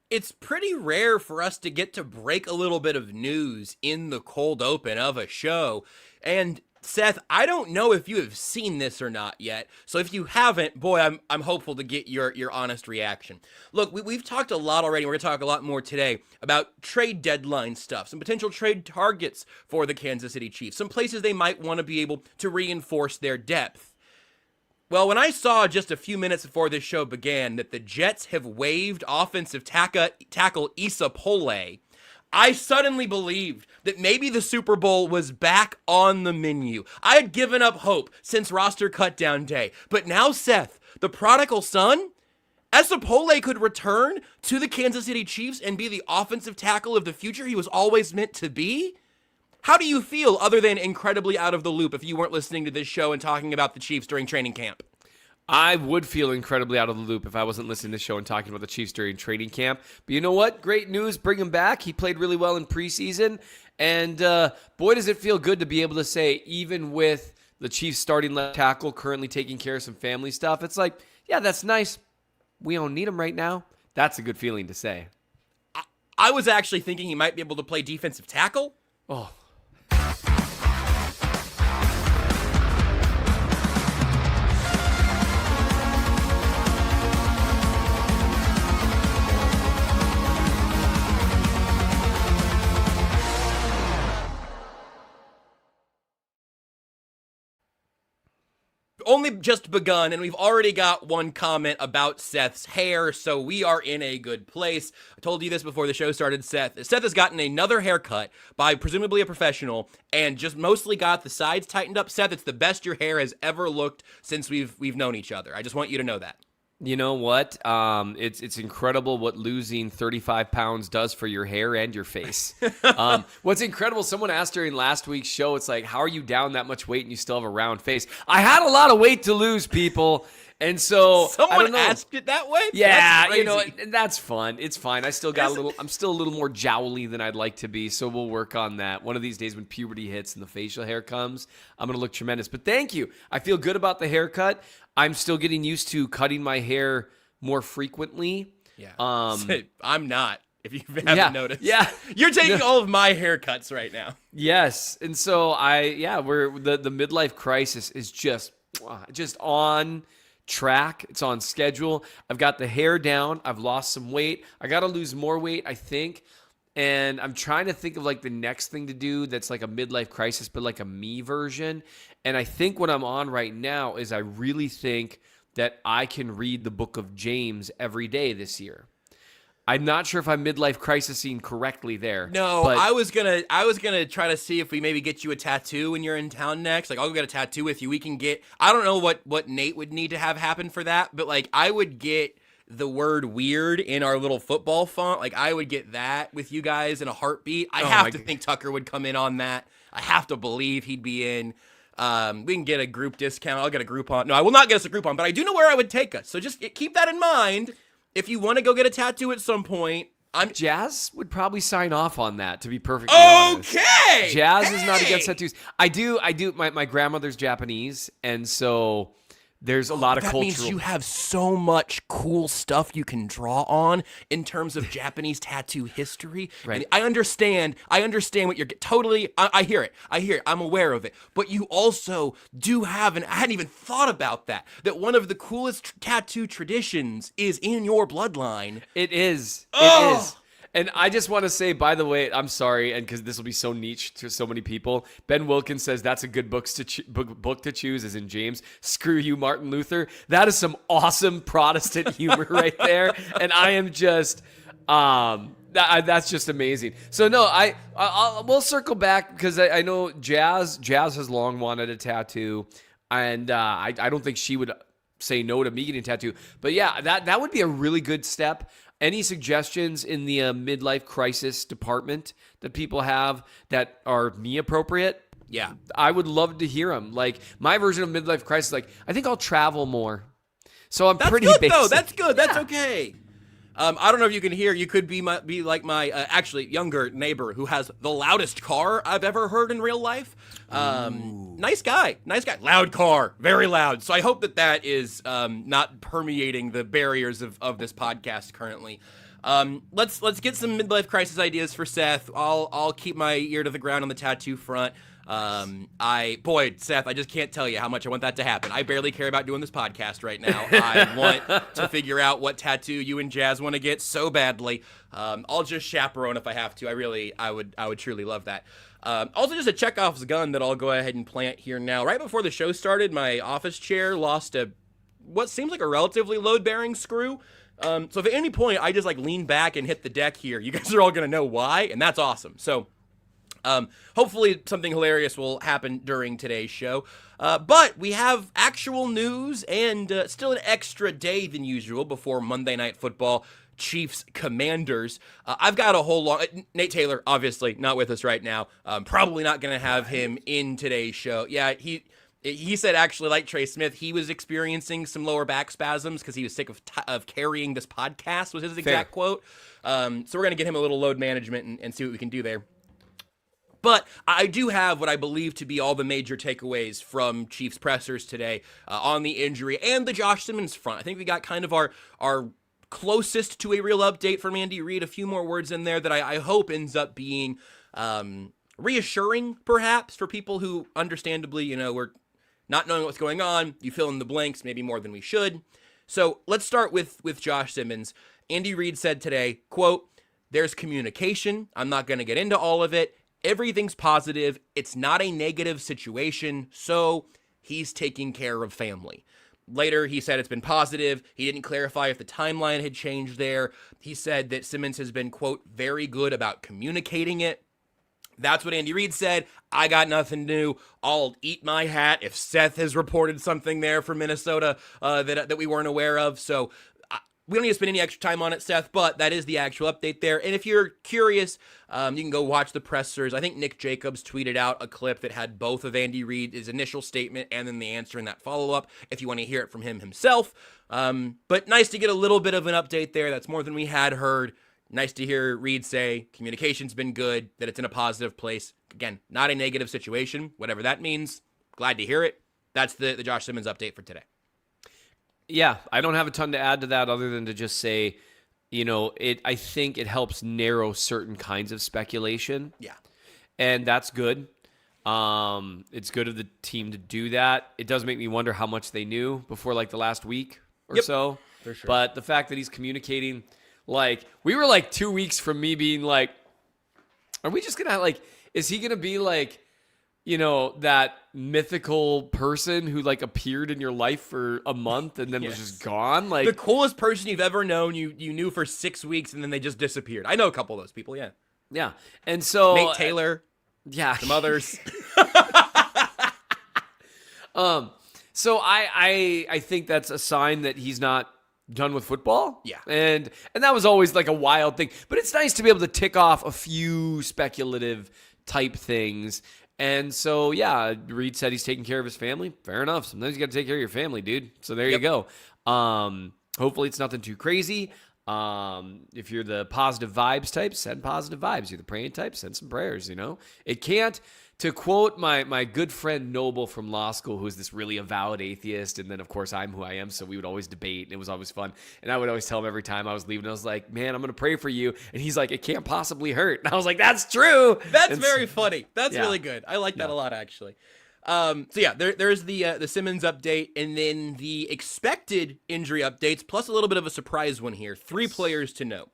It's pretty rare for us to get to break a little bit of news in the cold open of a show. And Seth, I don't know if you have seen this or not yet. So if you haven't, boy, I'm hopeful to get your honest reaction. Look, we've talked a lot already. We're going to talk a lot more today about trade deadline stuff, some potential trade targets for the Kansas City Chiefs, some places they might want to be able to reinforce their depth. Well, when I saw just a few minutes before this show began that the Jets have waived offensive tackle Issa Pole, I suddenly believed that maybe the Super Bowl was back on the menu. I had given up hope since roster cutdown day. But now, Seth, the prodigal son, Issa Pole could return to the Kansas City Chiefs and be the offensive tackle of the future he was always meant to be? How do you feel other than incredibly out of the loop if you weren't listening to this show and talking about the Chiefs during training camp? I would feel incredibly out of the loop if I wasn't listening to this show and talking about the Chiefs during training camp. But you know what? Great news. Bring him back. He played really well in preseason. And boy, does it feel good to be able to say, even with the Chiefs starting left tackle currently taking care of some family stuff, it's like, yeah, that's nice. We don't need him right now. That's a good feeling to say. I was actually thinking he might be able to play defensive tackle. Oh, only just begun, and we've already got one comment about Seth's hair, so we are in a good place. I told you this before the show started, Seth. Seth has gotten another haircut by presumably a professional, and just mostly got the sides tightened up. Seth, it's the best your hair has ever looked since we've known each other. I just want you to know that. you know what? It's incredible what losing 35 pounds does for your hair and your face. What's incredible, someone asked during last week's show, it's like, how are you down that much weight and you still have a round face? I had a lot of weight to lose, people. And so someone asked it that way? Yeah, you know, that's fun. It's fine. I'm still a little more jowly than I'd like to be, so we'll work on that. One of these days when puberty hits and the facial hair comes, I'm going to look tremendous. But thank you. I feel good about the haircut. I'm still getting used to cutting my hair more frequently. Yeah. I'm not, if you haven't noticed. Yeah. You're taking all of my haircuts right now. Yes. And so we're the midlife crisis is just on track. It's on schedule. I've got the hair down. I've lost some weight. I got to lose more weight, I think. And I'm trying to think of like the next thing to do that's like a midlife crisis, but like a me version. And I think what I'm on right now is I really think that I can read the book of James every day this year. I'm not sure if I'm midlife crisising correctly there. No, but I was gonna try to see if we maybe get you a tattoo when you're in town next. Like, I'll go get a tattoo with you. We can get, I don't know what Nate would need to have happen for that, but like I would get the word weird in our little football font. Like I would get that with you guys in a heartbeat. I have to think Tucker would come in on that. I have to believe he'd be in. We can get a group discount. I'll get a Groupon. No, I will not get us a Groupon, but I do know where I would take us. So just keep that in mind. If you want to go get a tattoo at some point, Jazz would probably sign off on that, to be perfectly honest. Okay. Jazz is not against tattoos. I do. My grandmother's Japanese, and so there's a lot of cultural. That means you have so much cool stuff you can draw on in terms of Japanese tattoo history. Right. And I understand what you're totally. I hear it. I'm aware of it. But you also do have, and I hadn't even thought about that one of the coolest tattoo traditions is in your bloodline. It is. Oh! It is. And I just want to say, by the way, I'm sorry, and because this will be so niche to so many people, Ben Wilkins says that's a good book to choose, as in James. Screw you, Martin Luther. That is some awesome Protestant humor right there, and I am just, that's just amazing. So no, we'll circle back because I know Jazz has long wanted a tattoo, and I don't think she would say no to me getting a tattoo. But yeah, that would be a really good step. Any suggestions in the midlife crisis department that people have that are me appropriate? Yeah. I would love to hear them. Like, my version of midlife crisis, like, I think I'll travel more. So I'm pretty good, basic. though. That's good. That's okay. I don't know if you can hear. You could be like my actually younger neighbor who has the loudest car I've ever heard in real life. Nice guy, loud car, very loud. So I hope that is not permeating the barriers of this podcast currently. Let's get some midlife crisis ideas for Seth. I'll keep my ear to the ground on the tattoo front. Seth, I just can't tell you how much I want that to happen. I barely care about doing this podcast right now. I want to figure out what tattoo you and Jazz want to get so badly. I'll just chaperone if I have to. I would truly love that. Also, just a Chekhov's gun that I'll go ahead and plant here now. Right before the show started, my office chair lost what seems like a relatively load-bearing screw. So if at any point I just lean back and hit the deck here, you guys are all gonna know why, and that's awesome. So hopefully something hilarious will happen during today's show. But we have actual news and still an extra day than usual before Monday Night Football. Chiefs Commanders. I've got a whole long... Nate Taylor, obviously, not with us right now. Probably not going to have him in today's show. Yeah, he said actually, like Trey Smith, he was experiencing some lower back spasms because he was sick of carrying this podcast, was his exact quote. So we're going to get him a little load management and see what we can do there. But I do have what I believe to be all the major takeaways from Chiefs pressers today on the injury and the Josh Simmons front. I think we got kind of our closest to a real update from Andy Reid. A few more words in there that I hope ends up being reassuring, perhaps, for people who understandably, we're not knowing what's going on. You fill in the blanks, maybe more than we should. So let's start with Josh Simmons. Andy Reid said today, quote, "There's communication. I'm not going to get into all of it. Everything's positive. It's not a negative situation. So he's taking care of family." Later, he said it's been positive. He didn't clarify if the timeline had changed there. He said that Simmons has been, quote, "very good about communicating it." That's what Andy Reid said. I got nothing new. I'll eat my hat if Seth has reported something there from Minnesota that we weren't aware of. So we don't need to spend any extra time on it, Seth, but that is the actual update there. And if you're curious, you can go watch the pressers. I think Nick Jacobs tweeted out a clip that had both of Andy Reid's initial statement and then the answer in that follow-up, if you want to hear it from him himself. But nice to get a little bit of an update there. That's more than we had heard. Nice to hear Reid say communication's been good, that it's in a positive place. Again, not a negative situation, whatever that means. Glad to hear it. That's the Josh Simmons update for today. Yeah, I don't have a ton to add to that other than to just say, I think it helps narrow certain kinds of speculation. Yeah. And that's good. It's good of the team to do that. It does make me wonder how much they knew before the last week or so. For sure. But the fact that he's communicating, we were 2 weeks from me being are we just going to is he going to be that mythical person who appeared in your life for a month and then was just gone? The coolest person you've ever known, you knew for 6 weeks and then they just disappeared. I know a couple of those people, yeah. Yeah. And so Nate Taylor. Yeah. Some others. So I think that's a sign that he's not done with football. Yeah. And that was always a wild thing. But it's nice to be able to tick off a few speculative type things. And so, yeah, Reid said he's taking care of his family. Fair enough. Sometimes you got to take care of your family, dude. So there you go. Hopefully it's nothing too crazy. If you're the positive vibes type, send positive vibes. You're the praying type, send some prayers, It can't, to quote my good friend Noble from law school, who's this really avowed atheist, and then, of course, I'm who I am, so we would always debate, and it was always fun. And I would always tell him every time I was leaving, I was like, man, I'm going to pray for you. And he's like, it can't possibly hurt. And I was like, that's true. That's very funny. That's really good. I like that a lot, actually. There's the Simmons update, and then the expected injury updates, plus a little bit of a surprise one here. 3 players to know.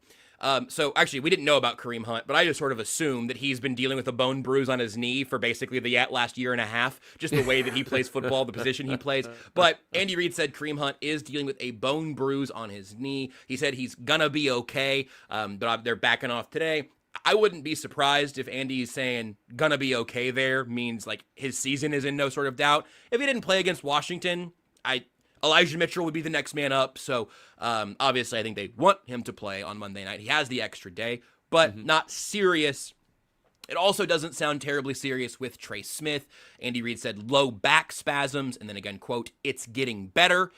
So actually, we didn't know about Kareem Hunt, but I just sort of assumed that he's been dealing with a bone bruise on his knee for basically the last year and a half, just the way that he plays football, the position he plays. But Andy Reid said Kareem Hunt is dealing with a bone bruise on his knee. He said he's gonna be okay, but they're backing off today. I wouldn't be surprised if Andy's saying gonna be okay there means his season is in no sort of doubt. If he didn't play against Washington, Elijah Mitchell would be the next man up. So obviously I think they want him to play on Monday night. He has the extra day, but not serious. It also doesn't sound terribly serious with Trey Smith. Andy Reid said low back spasms, and then again, quote, "it's getting better."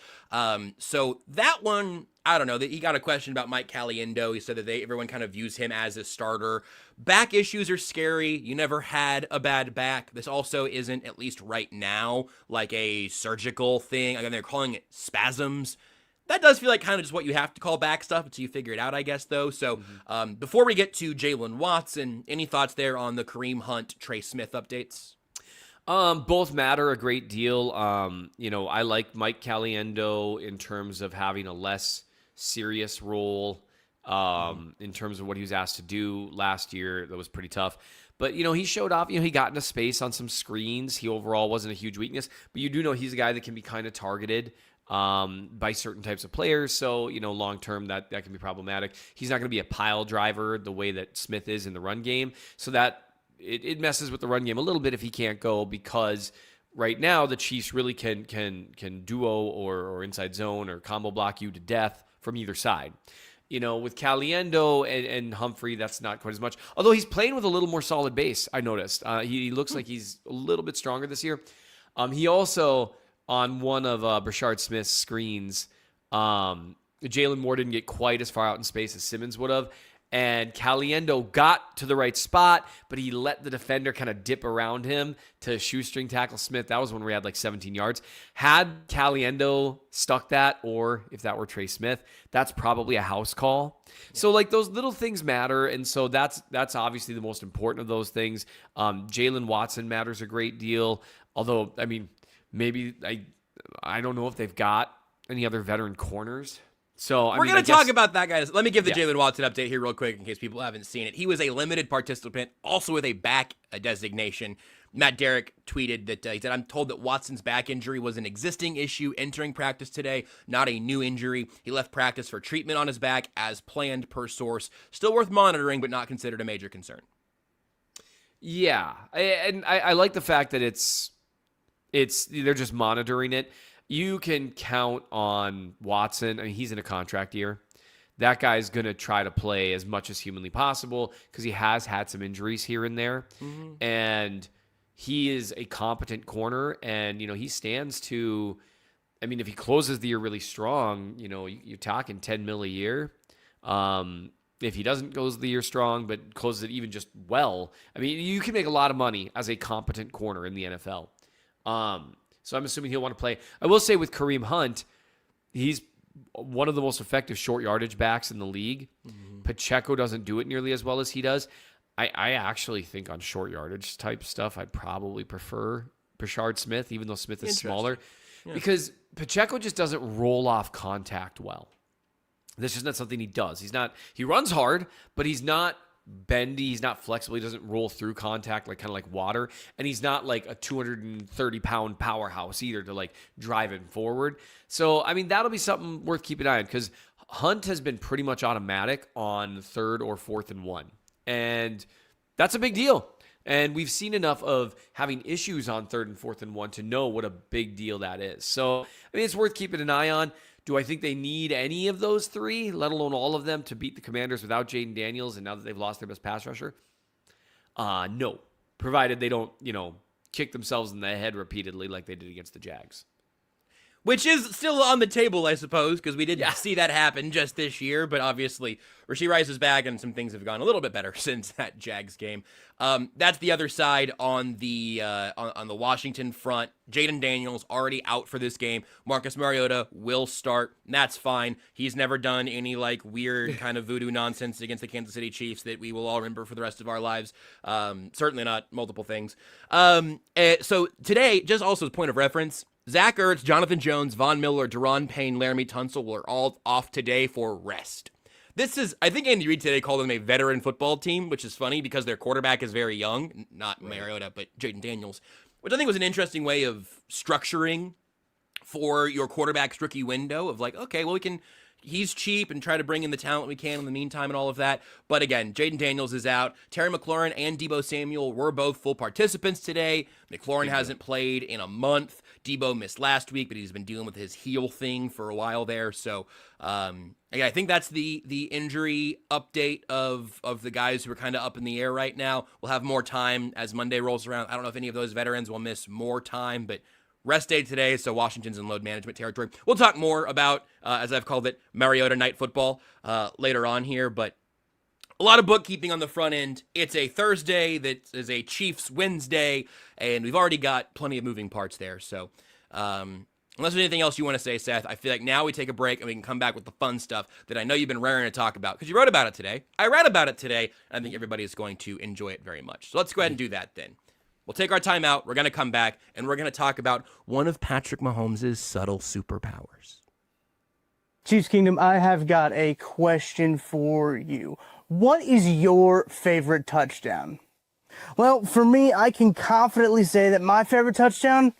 So that one, I don't know. He got a question about Mike Caliendo. He said that everyone kind of views him as a starter. Back issues are scary. You never had a bad back. This also isn't, at least right now, a surgical thing. Again, they're calling it spasms. that does feel like kind of just what you have to call back stuff until you figure it out, I guess, though. So before we get to Jalen Watson, any thoughts there on the Kareem Hunt, Trey Smith updates? Both matter a great deal. I like Mike Caliendo in terms of having a less serious role in terms of what he was asked to do last year. That was pretty tough. But, he showed off. He got into space on some screens. He overall wasn't a huge weakness. But you do know he's a guy that can be kind of targeted by certain types of players. So, long term, that can be problematic. He's not going to be a pile driver the way that Smith is in the run game. So that it messes with the run game a little bit if he can't go, because right now the Chiefs really can duo or inside zone or combo block you to death from either side. With Caliendo and Humphrey, that's not quite as much. Although he's playing with a little more solid base, I noticed. He looks like he's a little bit stronger this year. He also, on one of Brashard Smith's screens, Jalen Moore didn't get quite as far out in space as Simmons would have. And Caliendo got to the right spot, but he let the defender kind of dip around him to shoestring tackle Smith. That was when we had like 17 yards. Had Caliendo stuck that, or if that were Trey Smith, that's probably a house call. Yeah. So like those little things matter, and so that's obviously the most important of those things. Jalen Watson matters a great deal, although, maybe I don't know if they've got any other veteran corners. So we're going to talk about that, guys. Let me give the Jalen Watson update here real quick in case people haven't seen it. He was a limited participant, also with a back designation. Matt Derrick tweeted that he said, "I'm told that Watson's back injury was an existing issue entering practice today, not a new injury. He left practice for treatment on his back as planned per source. Still worth monitoring, but not considered a major concern." Yeah, and I like the fact that it's they're just monitoring it. You can count on Watson. He's in a contract year. That guy's going to try to play as much as humanly possible because he has had some injuries here and there. Mm-hmm. And he is a competent corner. And, he stands to, if he closes the year really strong, you're talking $10 million a year. If he doesn't close the year strong, but closes it even just well, you can make a lot of money as a competent corner in the NFL. So I'm assuming he'll want to play. I will say with Kareem Hunt, he's one of the most effective short yardage backs in the league. Mm-hmm. Pacheco doesn't do it nearly as well as he does. I actually think on short yardage type stuff, I'd probably prefer Brashard Smith, even though Smith is smaller. Yeah. Because Pacheco just doesn't roll off contact well. That's just not something he does. He runs hard, but he's not bendy, he's not flexible, he doesn't roll through contact kind of like water, and he's not like a 230-pound powerhouse either to like drive it forward. So that'll be something worth keeping an eye on, because Hunt has been pretty much automatic on 3rd or 4th and 1, and that's a big deal. And we've seen enough of having issues on 3rd and 4th and 1 to know what a big deal that is. So it's worth keeping an eye on. Do I think they need any of those three, let alone all of them, to beat the Commanders without Jaden Daniels, and now that they've lost their best pass rusher? No. Provided they don't, kick themselves in the head repeatedly like they did against the Jags. Which is still on the table, I suppose, because we didn't see that happen just this year. But obviously, Rashee Rice is back, and some things have gone a little bit better since that Jags game. That's the other side on the Washington front. Jaden Daniels already out for this game. Marcus Mariota will start. And that's fine. He's never done any weird kind of voodoo nonsense against the Kansas City Chiefs that we will all remember for the rest of our lives. Certainly not multiple things. So today, just also as a point of reference, Zach Ertz, Jonathan Jones, Von Miller, Deron Payne, Laramie Tunsil were all off today for rest. This is, I think Andy Reid today called them a veteran football team, which is funny because their quarterback is very young, not Mariota, but Jaden Daniels, which I think was an interesting way of structuring for your quarterback's rookie window of he's cheap and try to bring in the talent we can in the meantime and all of that. But again, Jaden Daniels is out. Terry McLaurin and Deebo Samuel were both full participants today. McLaurin hasn't played in a month. Deebo missed last week, but he's been dealing with his heel thing for a while there. So I think that's the injury update of the guys who are kind of up in the air right now. We'll have more time as Monday rolls around. I don't know if any of those veterans will miss more time, but rest day today, so Washington's in load management territory. We'll talk more about, as I've called it, Mariota Night Football later on here, but a lot of bookkeeping on the front end. It's a Thursday that is a Chiefs Wednesday, and we've already got plenty of moving parts there. So Unless there's anything else you want to say, Seth, I feel like now we take a break and we can come back with the fun stuff that I know you've been raring to talk about because you wrote about it today. I read about it today, and I think everybody is going to enjoy it very much. So let's go ahead and do that then. We'll take our time out. We're going to come back, and we're going to talk about one of Patrick Mahomes' subtle superpowers. Chiefs Kingdom, I have got a question for you. What is your favorite touchdown? Well, for me, I can confidently say that my favorite touchdown,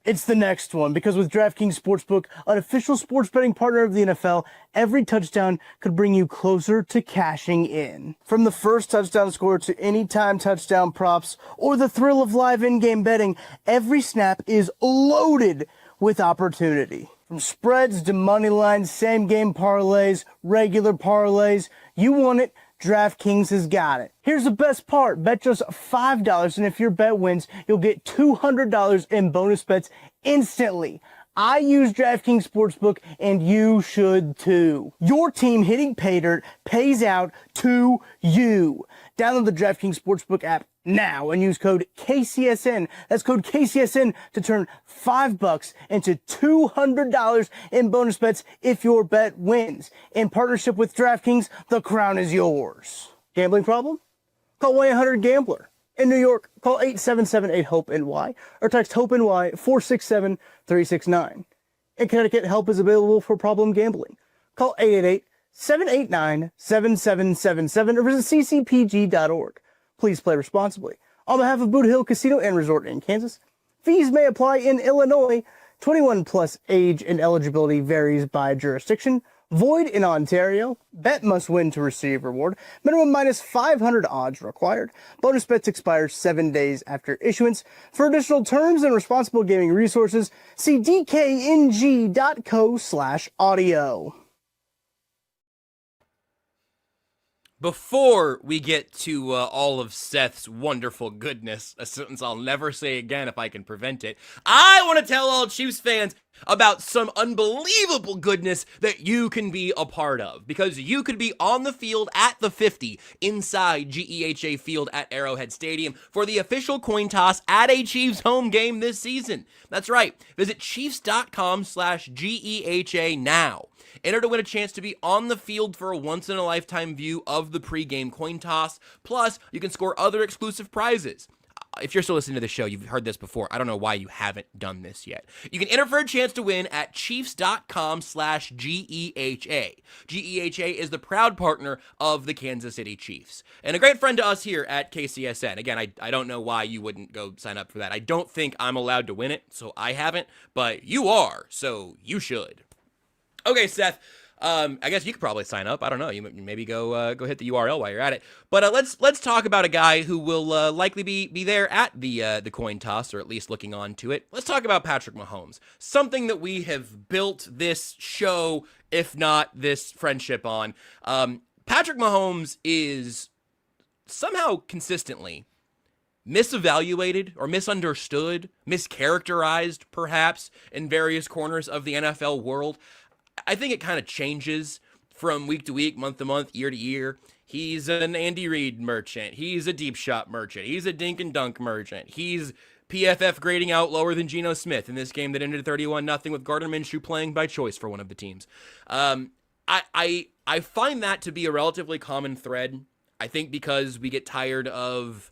it's the next one, because with DraftKings Sportsbook, an official sports betting partner of the NFL, every touchdown could bring you closer to cashing in. From the first touchdown score to anytime touchdown props or the thrill of live in-game betting, every snap is loaded with opportunity. From spreads to money lines, same-game parlays, regular parlays, you want it, DraftKings has got it. Here's the best part. Bet just $5, and if your bet wins, you'll get $200 in bonus bets instantly. I use DraftKings Sportsbook, and you should too. Your team hitting pay dirt pays out to you. Download the DraftKings Sportsbook app now and use code KCSN. That's code KCSN to turn $5 into $200 in bonus bets if your bet wins. In partnership with DraftKings, the crown is yours. Gambling problem? Call 1-800-GAMBLER. In New York, call 877-8-HOPE-NY or text HOPE-NY 467-369. In Connecticut, help is available for problem gambling. Call 888-789-7777 or visit ccpg.org. Please play responsibly. On behalf of Boot Hill Casino and Resort in Kansas, fees may apply in Illinois. 21 plus age and eligibility varies by jurisdiction. Void in Ontario. Bet must win to receive reward. Minimum minus 500 odds required. Bonus bets expire 7 days after issuance. For additional terms and responsible gaming resources, see dkng.co/audio. Before we get to all of Seth's wonderful goodness, a sentence I'll never say again if I can prevent it, I want to tell all Chiefs fans about some unbelievable goodness that you can be a part of, because you could be on the field at the 50 inside GEHA Field at Arrowhead Stadium for the official coin toss at a Chiefs home game this season. That's right. Visit Chiefs.com/GEHA now. Enter to win a chance to be on the field for a once-in-a-lifetime view of the pregame coin toss. Plus, you can score other exclusive prizes. If you're still listening to the show, you've heard this before. I don't know why you haven't done this yet. You can enter for a chance to win at Chiefs.com/GEHA. GEHA is the proud partner of the Kansas City Chiefs and a great friend to us here at KCSN. Again, I don't know why you wouldn't go sign up for that. I don't think I'm allowed to win it, so I haven't, but you are, so you should. Okay, Seth, I guess you could probably sign up. I don't know. You maybe go hit the URL while you're at it. But let's talk about a guy who will likely be there at the coin toss, or at least looking on to it. Let's talk about Patrick Mahomes, something that we have built this show, if not this friendship, on. Patrick Mahomes is somehow consistently misevaluated or misunderstood, mischaracterized, perhaps, in various corners of the NFL world. I think it kind of changes from week to week, month to month, year to year. He's an Andy Reid merchant. He's a deep shot merchant. He's a dink and dunk merchant. He's PFF grading out lower than Geno Smith in this game that ended 31-0 with Gardner Minshew playing by choice for one of the teams. I find that to be a relatively common thread. I think because we get tired of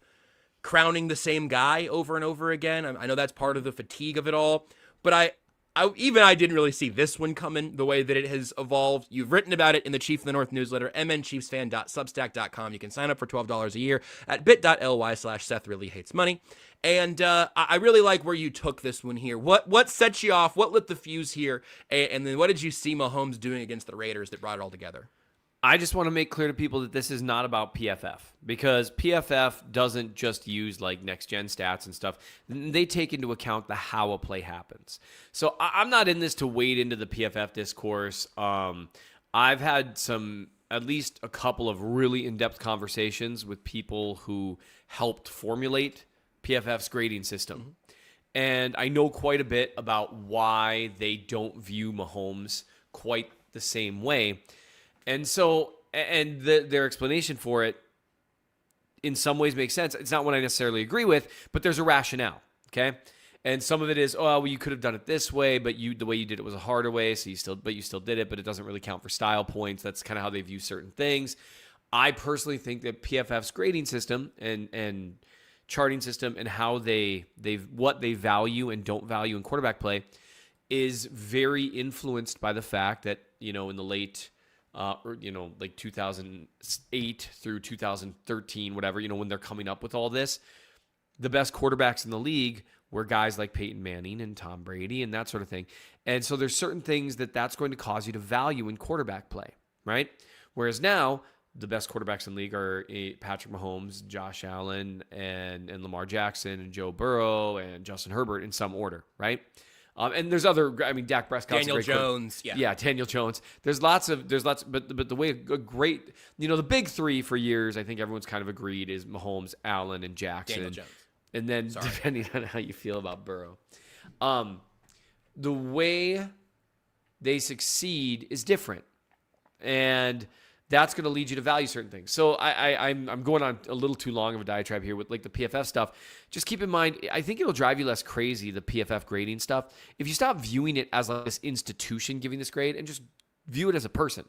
crowning the same guy over and over again. I know that's part of the fatigue of it all, but I didn't really see this one coming the way that it has evolved. You've written about it in the Chief of the North newsletter, mnchiefsfan.substack.com. You can sign up for $12 a year at bit.ly/SethReallyHatesMoney. And I really like where you took this one here. What set you off? What lit the fuse here? And then what did you see Mahomes doing against the Raiders that brought it all together? I just want to make clear to people that this is not about PFF, because PFF doesn't just use like next gen stats and stuff. They take into account the how a play happens. So I'm not in this to wade into the PFF discourse. I've had at least a couple of really in-depth conversations with people who helped formulate PFF's grading system. Mm-hmm. And I know quite a bit about why they don't view Mahomes quite the same way. And so, their explanation for it in some ways makes sense. It's not what I necessarily agree with, but there's a rationale, okay? And some of it is, oh, well, you could have done it this way, but the way you did it was a harder way, so you still did it, but it doesn't really count for style points. That's kind of how they view certain things. I personally think that PFF's grading system and charting system and how what they value and don't value in quarterback play is very influenced by the fact that, in the late like 2008 through 2013, whatever, when they're coming up with all this, the best quarterbacks in the league were guys like Peyton Manning and Tom Brady and that sort of thing. And so there's certain things that's going to cause you to value in quarterback play, right? Whereas now, the best quarterbacks in the league are Patrick Mahomes, Josh Allen, and Lamar Jackson, and Joe Burrow, and Justin Herbert in some order, right? And there's Dak Prescott's Daniel Jones, Daniel Jones. There's lots, but the way a great, the big three for years, I think everyone's kind of agreed is Mahomes, Allen, and Jackson. Daniel Jones. And then depending on how you feel about Burrow, the way they succeed is different, and that's going to lead you to value certain things. So I'm going on a little too long of a diatribe here with like the PFF stuff. Just keep in mind, I think it'll drive you less crazy, the PFF grading stuff, if you stop viewing it as like this institution giving this grade and just view it as a person.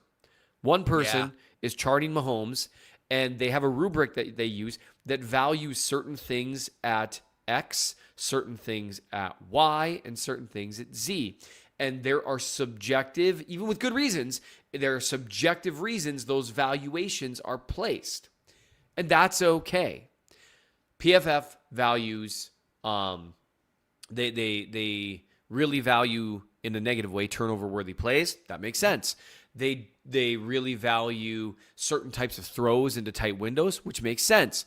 One person is charting Mahomes, and they have a rubric that they use that values certain things at X, certain things at Y, and certain things at Z. And there are subjective, even with good reasons, there are subjective reasons those valuations are placed. And that's okay. PFF values, they really value in a negative way turnover-worthy plays. That makes sense. They really value certain types of throws into tight windows, which makes sense.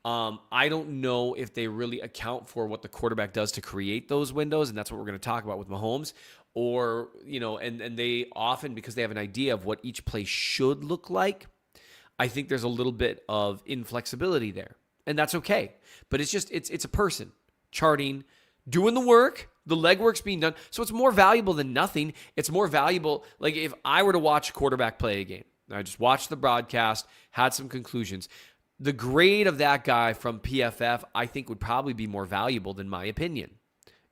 I don't know if they really account for what the quarterback does to create those windows, and that's what we're going to talk about with Mahomes. Or, and they often, because they have an idea of what each play should look like, I think there's a little bit of inflexibility there. And that's okay. But it's just, it's a person charting, doing the work, the legwork's being done. So it's more valuable than nothing. It's more valuable. Like if I were to watch a quarterback play a game, I just watched the broadcast, had some conclusions. The grade of that guy from PFF, I think, would probably be more valuable than my opinion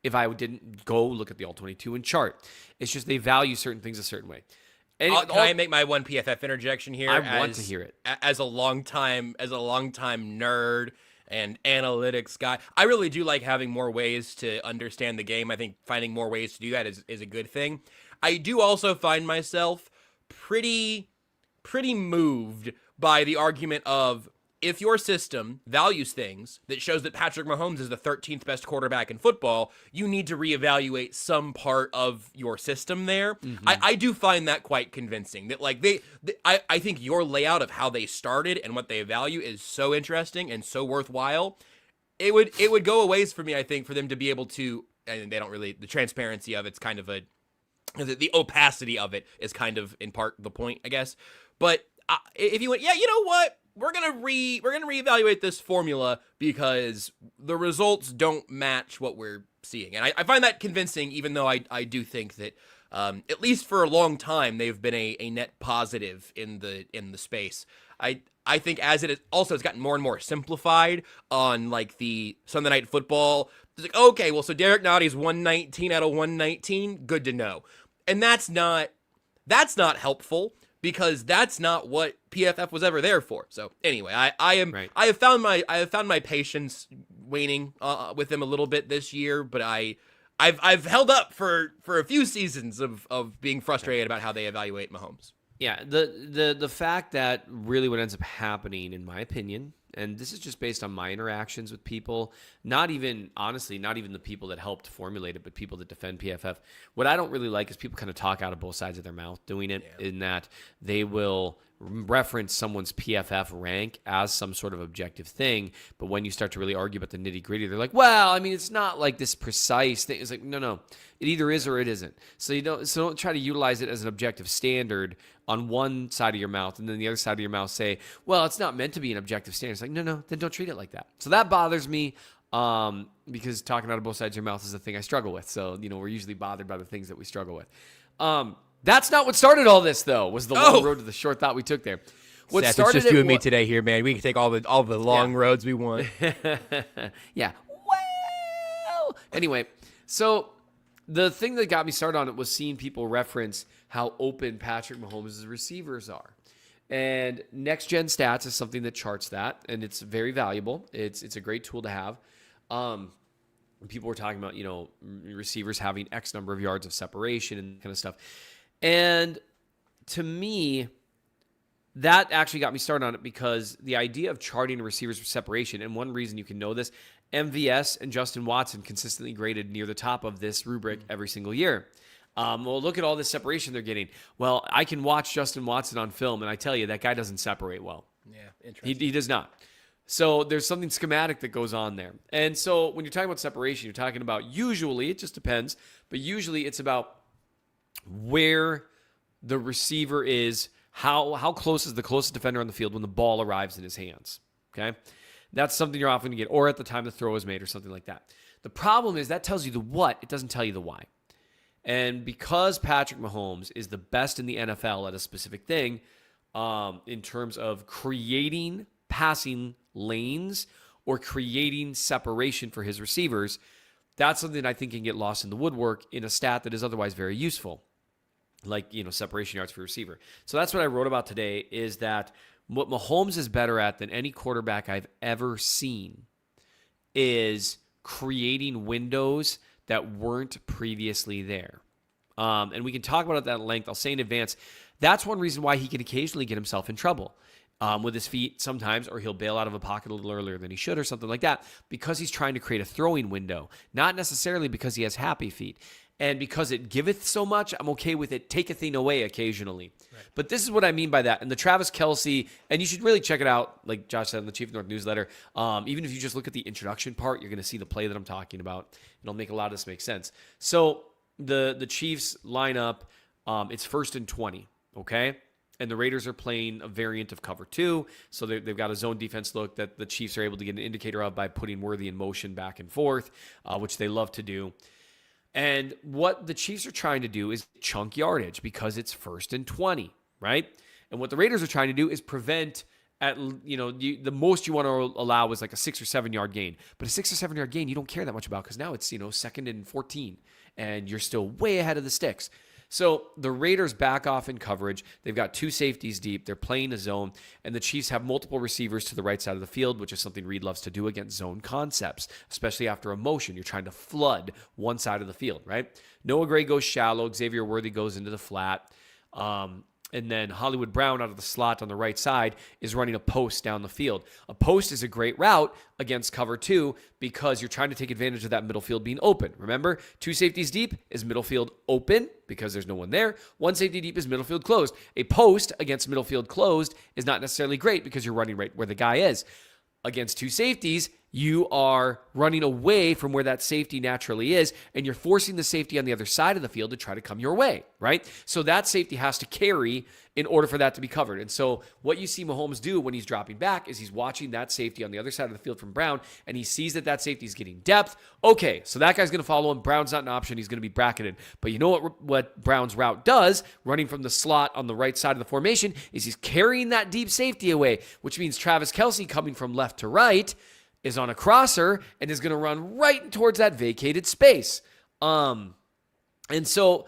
if I didn't go look at the All-22 and chart. It's just they value certain things a certain way. And can I make my one PFF interjection here? I want to hear it. As a longtime nerd and analytics guy, I really do like having more ways to understand the game. I think finding more ways to do that is a good thing. I do also find myself pretty moved by the argument of, if your system values things that shows that Patrick Mahomes is the 13th best quarterback in football, you need to reevaluate some part of your system there. Mm-hmm. I do find that quite convincing. That like I think your layout of how they started and what they value is so interesting and so worthwhile. It would go a ways for me, I think, for them to be able to, and they don't really, the transparency of it's kind of the opacity of it is kind of in part the point, I guess. But if you went, you know what? We're gonna reevaluate this formula because the results don't match what we're seeing, and I find that convincing. Even though I do think that at least for a long time they've been a net positive in the space. I think as it is also, it's gotten more and more simplified on like the Sunday Night Football. It's like, okay, well, so Derek Notty's 119 out of 119. Good to know, and that's not helpful, because that's not what PFF was ever there for. So anyway, I have found my patience waning with them a little bit this year, but I've held up for a few seasons of being frustrated about how they evaluate Mahomes. Yeah, the fact that really what ends up happening, in my opinion, and this is just based on my interactions with people, not even the people that helped formulate it, but people that defend PFF. What I don't really like is people kind of talk out of both sides of their mouth doing it, in that they will reference someone's PFF rank as some sort of objective thing, but when you start to really argue about the nitty-gritty, they're like, well, I mean, it's not like this precise thing. It's like, no, it either is or it isn't. So don't try to utilize it as an objective standard on one side of your mouth, and then the other side of your mouth say, well, it's not meant to be an objective standard. It's like, no, then don't treat it like that. So that bothers me, because talking out of both sides of your mouth is the thing I struggle with. So, we're usually bothered by the things that we struggle with. That's not what started all this, though, was the long road to the short thought we took there. What Seth, started it's just you and me today here, man. We can take all the long roads we want. Yeah. Well, anyway, So the thing that got me started on it was seeing people reference how open Patrick Mahomes' receivers are. And Next Gen Stats is something that charts that, and it's very valuable. It's a great tool to have. People were talking about, receivers having X number of yards of separation and kind of stuff. And to me, that actually got me started on it because the idea of charting receivers for separation, and one reason you can know this, MVS and Justin Watson consistently graded near the top of this rubric every single year. Well, look at all this separation they're getting. Well, I can watch Justin Watson on film, and I tell you, that guy doesn't separate well. Yeah, interesting. He does not. So there's something schematic that goes on there. And so when you're talking about separation, you're talking about usually, it just depends, but usually it's about where the receiver is, how close is the closest defender on the field when the ball arrives in his hands, okay? That's something you're often going to get, or at the time the throw is made or something like that. The problem is that tells you the what, it doesn't tell you the why. And because Patrick Mahomes is the best in the NFL at a specific thing, in terms of creating passing lanes or creating separation for his receivers, that's something I think can get lost in the woodwork in a stat that is otherwise very useful, like, separation yards for receiver. So that's what I wrote about today, is that what Mahomes is better at than any quarterback I've ever seen is creating windows that weren't previously there. And we can talk about it at length. I'll say in advance, that's one reason why he can occasionally get himself in trouble with his feet sometimes, or he'll bail out of a pocket a little earlier than he should or something like that, because he's trying to create a throwing window, not necessarily because he has happy feet. And because it giveth so much, I'm okay with it taketh away occasionally. Right. But this is what I mean by that. And the Travis Kelce, and you should really check it out, like Josh said in the Chief North newsletter. Even if you just look at the introduction part, you're going to see the play that I'm talking about. It'll make a lot of this make sense. So the Chiefs line up, it's 1st and 20, okay? And the Raiders are playing a variant of cover 2, so they've got a zone defense look that the Chiefs are able to get an indicator of by putting Worthy in motion back and forth, which they love to do. And what the Chiefs are trying to do is chunk yardage because it's 1st and 20, right? And what the Raiders are trying to do is prevent the most you want to allow is like a 6 or 7 yard gain. But a 6 or 7 yard gain you don't care that much about because now it's 2nd and 14 and you're still way ahead of the sticks. So the Raiders back off in coverage. They've got 2 safeties deep. They're playing a zone. And the Chiefs have multiple receivers to the right side of the field, which is something Reed loves to do against zone concepts, especially after a motion. You're trying to flood one side of the field, right? Noah Gray goes shallow. Xavier Worthy goes into the flat. And then Hollywood Brown out of the slot on the right side is running a post down the field. A post is a great route against cover 2 because you're trying to take advantage of that middle field being open. Remember, 2 safeties deep is middle field open because there's no one there. 1 safety deep is middle field closed. A post against middle field closed is not necessarily great because you're running right where the guy is. Against 2 safeties, you are running away from where that safety naturally is, and you're forcing the safety on the other side of the field to try to come your way, right? So that safety has to carry in order for that to be covered. And so what you see Mahomes do when he's dropping back is he's watching that safety on the other side of the field from Brown, and he sees that safety is getting depth. Okay, so that guy's going to follow him. Brown's not an option. He's going to be bracketed. But you know what Brown's route does, running from the slot on the right side of the formation, is he's carrying that deep safety away, which means Travis Kelce coming from left to right is on a crosser and is going to run right towards that vacated space. And so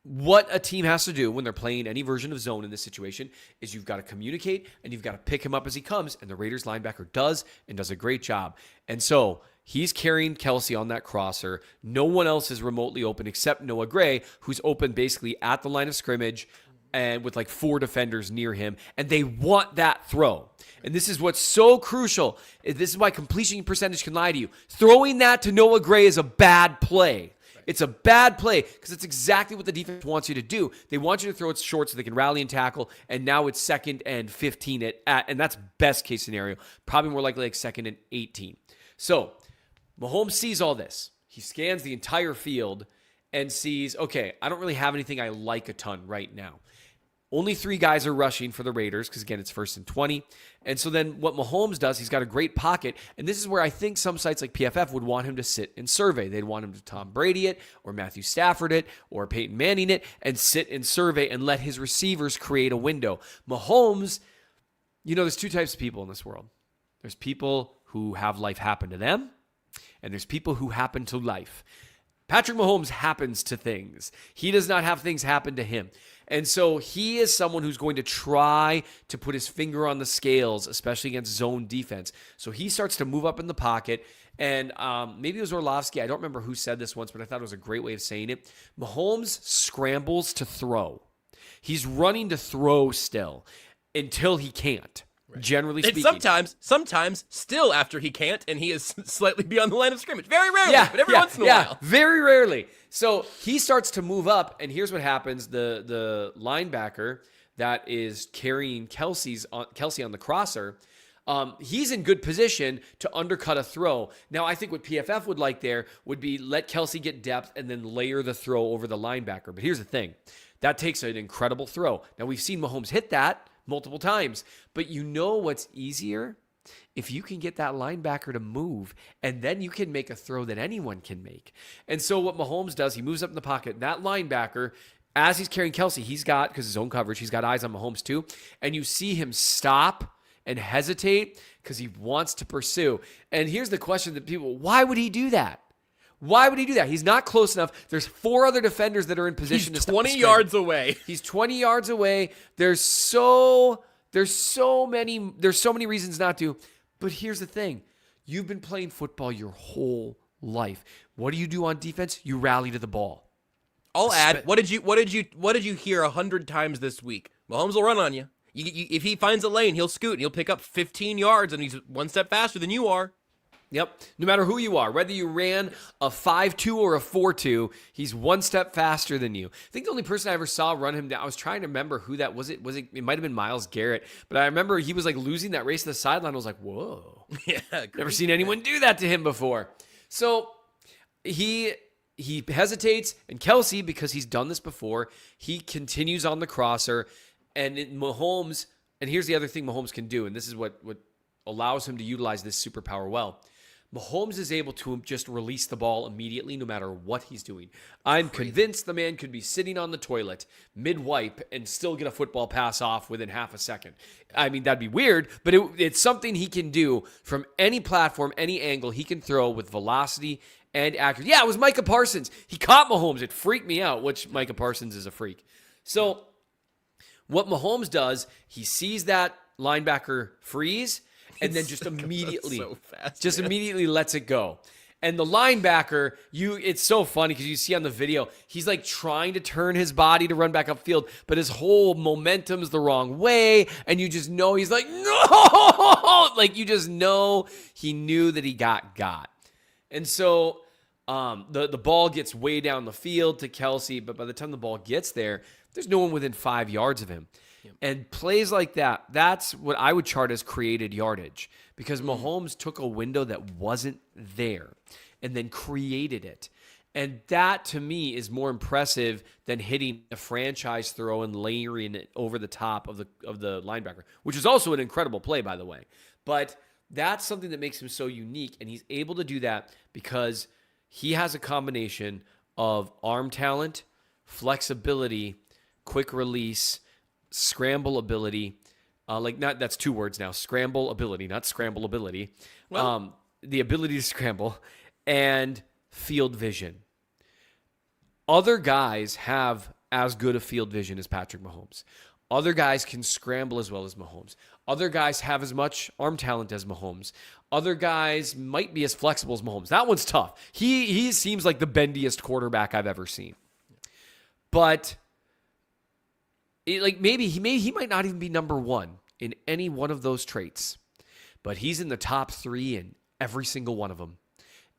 what a team has to do when they're playing any version of zone in this situation is you've got to communicate and you've got to pick him up as he comes, and the Raiders linebacker does a great job. And so he's carrying Kelce on that crosser. No one else is remotely open except Noah Gray, who's open basically at the line of scrimmage and with like 4 defenders near him, and they want that throw. And this is what's so crucial. This is why completion percentage can lie to you. Throwing that to Noah Gray is a bad play. It's a bad play because it's exactly what the defense wants you to do. They want you to throw it short so they can rally and tackle, and now it's 2nd and 15 and that's best case scenario. Probably more likely like 2nd and 18. So Mahomes sees all this. He scans the entire field and sees, okay, I don't really have anything I like a ton right now. Only 3 guys are rushing for the Raiders because, again, it's 1st and 20. And so then what Mahomes does, he's got a great pocket. And this is where I think some sites like PFF would want him to sit and survey. They'd want him to Tom Brady it or Matthew Stafford it or Peyton Manning it and sit and survey and let his receivers create a window. Mahomes, there's 2 types of people in this world. There's people who have life happen to them, and there's people who happen to life. Patrick Mahomes happens to things. He does not have things happen to him. And so he is someone who's going to try to put his finger on the scales, especially against zone defense. So he starts to move up in the pocket. And maybe it was Orlovsky. I don't remember who said this once, but I thought it was a great way of saying it. Mahomes scrambles to throw. He's running to throw still until he can't. Generally speaking. And sometimes still after he can't, and he is slightly beyond the line of scrimmage. Very rarely, but every once in a while. Very rarely. So he starts to move up, and here's what happens. The linebacker that is carrying Kelsey on the crosser, he's in good position to undercut a throw. Now, I think what PFF would like there would be let Kelsey get depth and then layer the throw over the linebacker. But here's the thing. That takes an incredible throw. Now, we've seen Mahomes hit that multiple times. But you know what's easier? If you can get that linebacker to move, and then you can make a throw that anyone can make. And so what Mahomes does, he moves up in the pocket. That linebacker, as he's carrying Kelsey, he's got, because his own coverage, he's got eyes on Mahomes too. And you see him stop and hesitate because he wants to pursue. And here's the question that people, why would he do that? Why would he do that? He's not close enough. There's 4 other defenders that are in position. He's 20 yards away. He's 20 yards away. There's so many reasons not to. But here's the thing. You've been playing football your whole life. What do you do on defense? You rally to the ball. I'll add, what did you hear 100 times this week? Mahomes will run on you. If he finds a lane, he'll scoot and he'll pick up 15 yards, and he's one step faster than you are. Yep. No matter who you are, whether you ran a 5.2 or a 4.2, he's one step faster than you. I think the only person I ever saw run him down, I was trying to remember who that was. It might have been Myles Garrett, but I remember he was like losing that race to the sideline. I was like, whoa. Yeah. Never seen anyone do that to him before. So he hesitates, and Kelsey, because he's done this before, he continues on the crosser, and Mahomes, and here's the other thing Mahomes can do, and this is what allows him to utilize this superpower well. Mahomes is able to just release the ball immediately no matter what he's doing. I'm convinced the man could be sitting on the toilet mid-wipe and still get a football pass off within half a second. I mean, that'd be weird, but it's something he can do from any platform, any angle he can throw with velocity and accuracy. Yeah, it was Micah Parsons. He caught Mahomes. It freaked me out, which Micah Parsons is a freak. So what Mahomes does, he sees that linebacker freeze, and then just immediately, immediately lets it go. And the linebacker, it's so funny because you see on the video, he's like trying to turn his body to run back upfield, but his whole momentum's the wrong way. And you just know he's like, no! Like you just know he knew that he got. And so the ball gets way down the field to Kelsey, but by the time the ball gets there, there's no one within 5 yards of him. Yep. And plays like that, that's what I would chart as created yardage, because Mahomes took a window that wasn't there and then created it. And that, to me, is more impressive than hitting a franchise throw and layering it over the top of the linebacker, which is also an incredible play, by the way. But that's something that makes him so unique, and he's able to do that because he has a combination of arm talent, flexibility, quick release, scramble ability, that's 2 words now. Scramble ability, not scramble ability. Well, the ability to scramble and field vision. Other guys have as good a field vision as Patrick Mahomes. Other guys can scramble as well as Mahomes. Other guys have as much arm talent as Mahomes. Other guys might be as flexible as Mahomes. That one's tough. He seems like the bendiest quarterback I've ever seen. But maybe he might not even be number 1 in any one of those traits, but he's in the top 3 in every single one of them,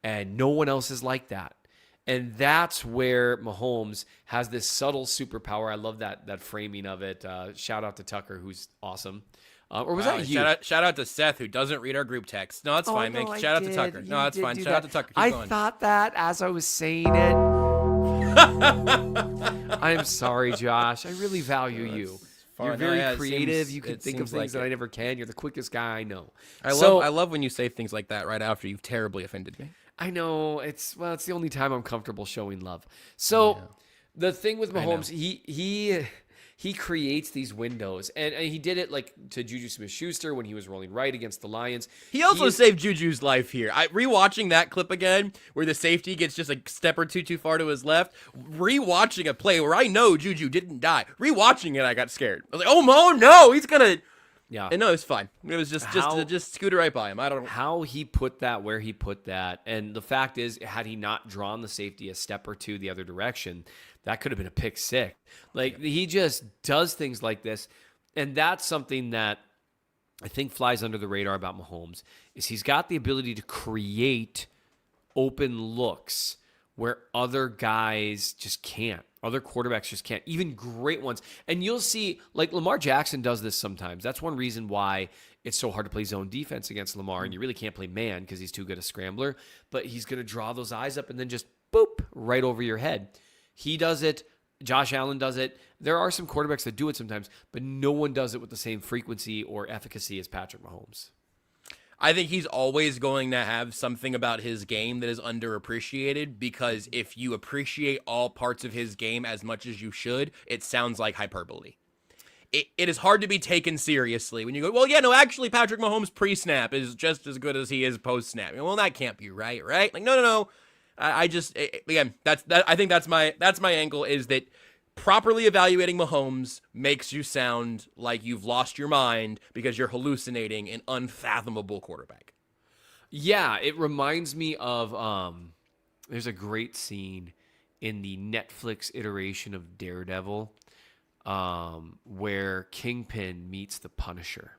and no one else is like that. And that's where Mahomes has this subtle superpower. I love that framing of it. Shout out to Tucker, who's awesome. Or was that you? Shout out to Seth, who doesn't read our group text. No, it's fine, man. Shout out to Tucker. No, it's fine. Shout out to Tucker. Keep going. I thought that as I was saying it. I'm sorry, Josh. I really value you. You're very creative. You can think of things that I never can. You're the quickest guy I know. I love when you say things like that right after you've terribly offended me. I know. It's the only time I'm comfortable showing love. So the thing with Mahomes, he creates these windows. And he did it like to Juju Smith-Schuster when he was rolling right against the Lions. He also saved Juju's life here. Rewatching that clip again, where the safety gets just a step or two too far to his left, rewatching a play where I know Juju didn't die. Rewatching it, I got scared. I was like, oh no, he's gonna. Yeah. And no, it's fine. It was just scooted right by him. I don't know how he put that where he put that. And the fact is, had he not drawn the safety a step or two the other direction, that could have been a pick six. Like, he just does things like this. And that's something that I think flies under the radar about Mahomes, is he's got the ability to create open looks where other guys just can't. Other quarterbacks just can't, even great ones. And you'll see, like, Lamar Jackson does this sometimes. That's one reason why it's so hard to play zone defense against Lamar, and you really can't play man because he's too good a scrambler. But he's going to draw those eyes up and then just, boop, right over your head. He does it. Josh Allen does it. There are some quarterbacks that do it sometimes, but no one does it with the same frequency or efficacy as Patrick Mahomes. I think he's always going to have something about his game that is underappreciated, because if you appreciate all parts of his game as much as you should, it sounds like hyperbole. It is hard to be taken seriously when you go, well, yeah, no, actually, Patrick Mahomes pre-snap is just as good as he is post-snap. Well, that can't be right? Like, no. I think that's my angle, is that properly evaluating Mahomes makes you sound like you've lost your mind because you're hallucinating an unfathomable quarterback. Yeah, it reminds me of there's a great scene in the Netflix iteration of Daredevil where Kingpin meets the Punisher.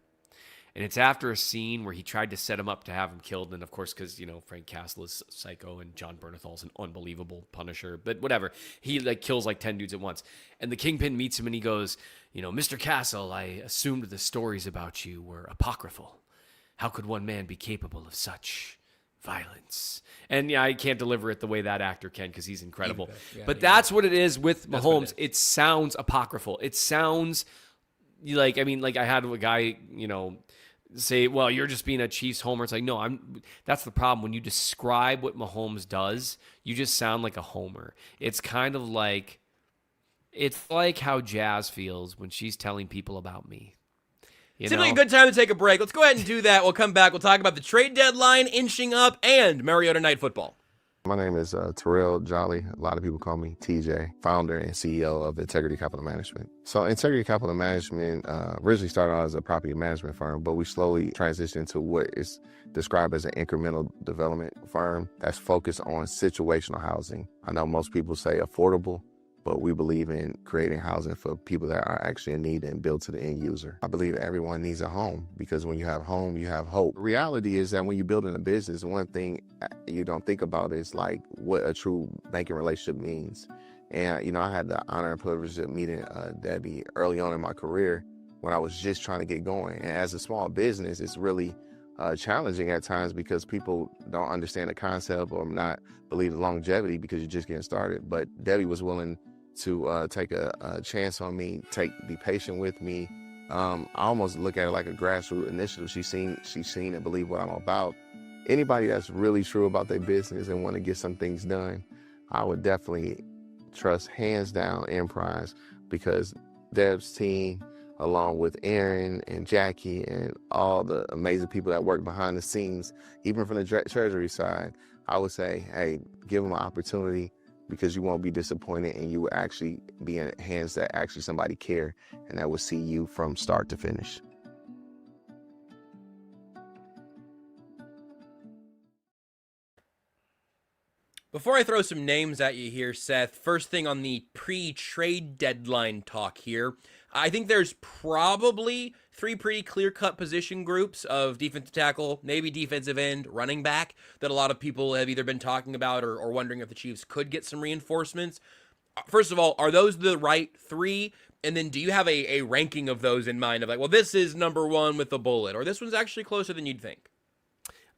And it's after a scene where he tried to set him up to have him killed. And, of course, because, Frank Castle is psycho and John Bernathal's an unbelievable Punisher. But whatever. He, kills 10 dudes at once. And the Kingpin meets him and he goes, Mr. Castle, I assumed the stories about you were apocryphal. How could one man be capable of such violence? And, I can't deliver it the way that actor can because he's incredible. But that's what it is with Mahomes. It sounds apocryphal. It sounds I had a guy, say, well, you're just being a Chiefs homer. It's like, no, that's the problem. When you describe what Mahomes does, you just sound like a homer. It's kind of like, it's like how Jazz feels when she's telling people about me. Seems like a good time to take a break. Let's go ahead and do that. We'll come back. We'll talk about the trade deadline inching up and Mariota Night Football. My name is Terrell Jolly. A lot of people call me TJ, founder and CEO of Integrity Capital Management. So Integrity Capital Management originally started out as a property management firm, but we slowly transitioned to what is described as an incremental development firm that's focused on situational housing. I know most people say affordable, but we believe in creating housing for people that are actually in need and built to the end user. I believe everyone needs a home, because when you have home, you have hope. The reality is that when you're building a business, one thing you don't think about is what a true banking relationship means. And, I had the honor and privilege of meeting Debbie early on in my career when I was just trying to get going. And as a small business, it's really challenging at times because people don't understand the concept or not believe the longevity because you're just getting started. But Debbie was willing to take a chance on me, be patient with me. I almost look at it like a grassroots initiative. She's seen and believe what I'm about. Anybody that's really true about their business and want to get some things done, I would definitely trust hands down Emprise, because Deb's team, along with Aaron and Jackie and all the amazing people that work behind the scenes, even from the treasury side, I would say, hey, give them an opportunity, because you won't be disappointed and you will actually be in hands that actually somebody care and that will see you from start to finish. Before I throw some names at you here, Seth, first thing on the pre-trade deadline talk here, I think there's probably 3 pretty clear-cut position groups of defensive tackle, maybe defensive end, running back, that a lot of people have either been talking about or wondering if the Chiefs could get some reinforcements. First of all, are those the right 3? And then do you have a ranking of those in mind of this is number 1 with a bullet, or this one's actually closer than you'd think?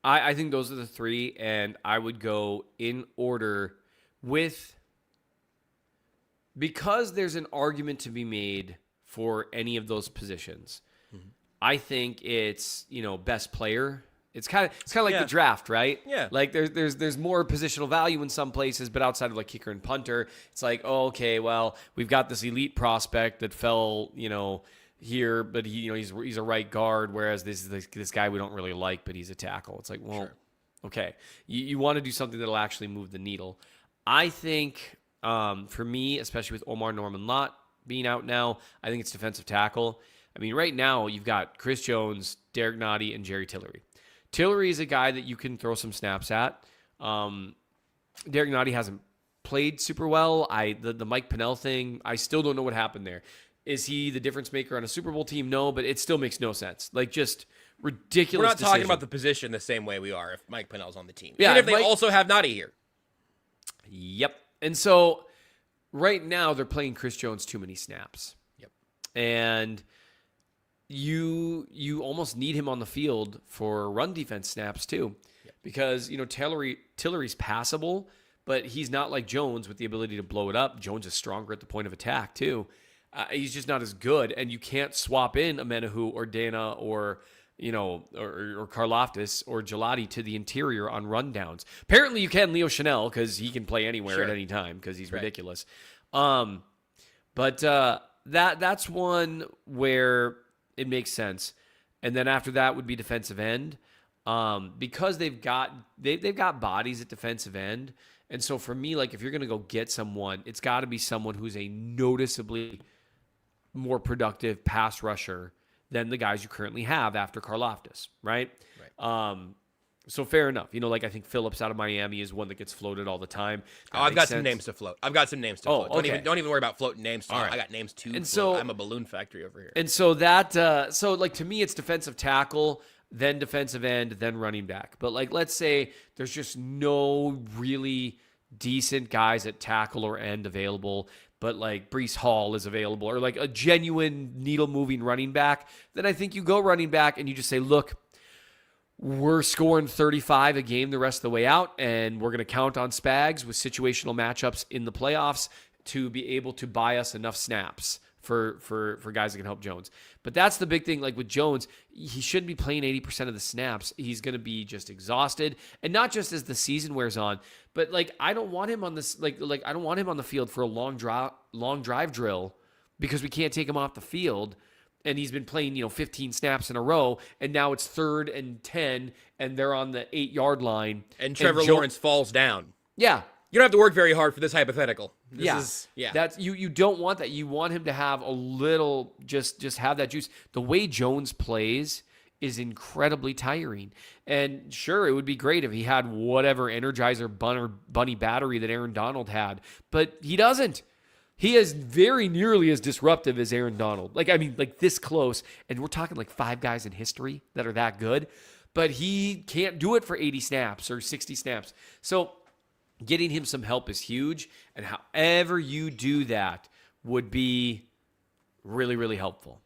I think those are the 3, and I would go in order because there's an argument to be made for any of those positions. Mm-hmm. I think it's, best player It's kind of like Yeah. the draft, right? Yeah. Like there's more positional value in some places, but outside of like kicker and punter, it's like, oh, okay, well, we've got this elite prospect that fell, here, but he's a right guard, whereas this guy we don't really like, but he's a tackle. It's like, well, Sure. okay, you want to do something that'll actually move the needle. I think for me, especially with Omar Norman Lott being out now, I think it's defensive tackle. I mean, right now you've got Chris Jones, Derek Nottie, and Jerry Tillery. Tillery is a guy that you can throw some snaps at. Derek Nottie hasn't played super well. The Mike Pennell thing, I still don't know what happened there. Is he the difference maker on a Super Bowl team? No, but it still makes no sense. Like, just ridiculous. We're not talking decision. about the position the same way we are if Mike Pennell's on the team. Yeah, Even if they Mike- also have Nottie here. Yep. And so right now they're playing Chris Jones too many snaps. Yep. And you almost need him on the field for run defense snaps too. Yep. Because, Tillery's passable, but he's not like Jones with the ability to blow it up. Jones is stronger at the point of attack too. He's just not as good, and you can't swap in Amenahu or Dana or Karlaftis or Gelati to the interior on rundowns. Apparently, you can Leo Chanel because he can play anywhere at any time because he's ridiculous. But that's one where it makes sense. And then after that would be defensive end, because they've got bodies at defensive end. And so for me, like if you're gonna go get someone, it's got to be someone who's a noticeably more productive pass rusher than the guys you currently have after Karlaftis, right? So fair enough. I think Phillips out of Miami is one that gets floated all the time. I've got some names to float. Don't okay. even worry about floating names. All right. I got names too. And so I'm a balloon factory over here. And so that, to me, it's defensive tackle, then defensive end, then running back. But like, let's say there's just no really decent guys at tackle or end available, but like Breece Hall is available, or like a genuine needle moving running back, then I think you go running back and you just say, look, we're scoring 35 a game the rest of the way out, and we're going to count on Spags with situational matchups in the playoffs to be able to buy us enough snaps for guys that can help Jones. But that's the big thing. Like with Jones, he shouldn't be playing 80% of the snaps. He's going to be just exhausted, and not just as the season wears on, but like I don't want him on this like I don't want him on the field for a long drive drill because we can't take him off the field. And he's been playing, 15 snaps in a row, and now it's 3rd and 10, and they're on the 8-yard line. And Trevor Lawrence falls down. Yeah. You don't have to work very hard for this hypothetical. That's you don't want that. You want him to have a little, just have that juice. The way Jones plays is incredibly tiring. And sure, it would be great if he had whatever Energizer bunny battery that Aaron Donald had, but he doesn't. He is very nearly as disruptive as Aaron Donald. Like this close. And we're talking like 5 guys in history that are that good. But he can't do it for 80 snaps or 60 snaps. So getting him some help is huge. And however you do that would be really, really helpful.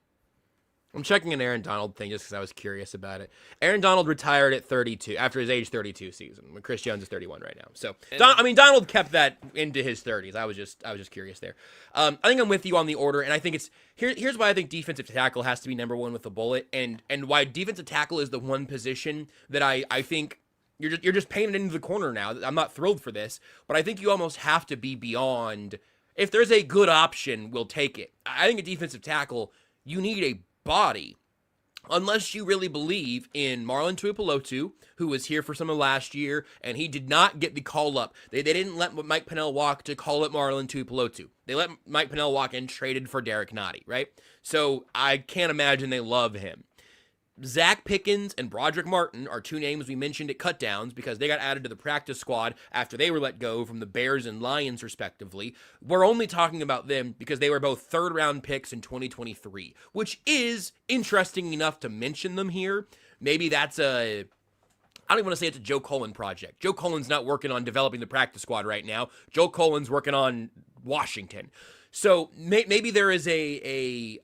I'm checking an Aaron Donald thing just because I was curious about it. Aaron Donald retired at 32 after his age 32 season, when Chris Jones is 31 right now. So, Donald kept that into his 30s. I was just curious there. I think I'm with you on the order, and I think here's why I think defensive tackle has to be number one with the bullet, and why defensive tackle is the one position that I think you're just painted into the corner now. I'm not thrilled for this, but I think you almost have to be beyond. If there's a good option, we'll take it. I think a defensive tackle, you need a body, unless you really believe in Marlon Tuipulotu, who was here for some of last year, and he did not get the call up. They didn't let Mike Pennell walk to call up Marlon Tuipulotu. They let Mike Pennell walk and traded for Derek Nottie, right? So I can't imagine they love him. Zach Pickens and Broderick Martin are 2 names we mentioned at cutdowns because they got added to the practice squad after they were let go from the Bears and Lions, respectively. We're only talking about them because they were both 3rd-round picks in 2023, which is interesting enough to mention them here. Maybe that's I don't even want to say it's a Joe Cullen project. Joe Cullen's not working on developing the practice squad right now. Joe Cullen's working on Washington. So maybe there is a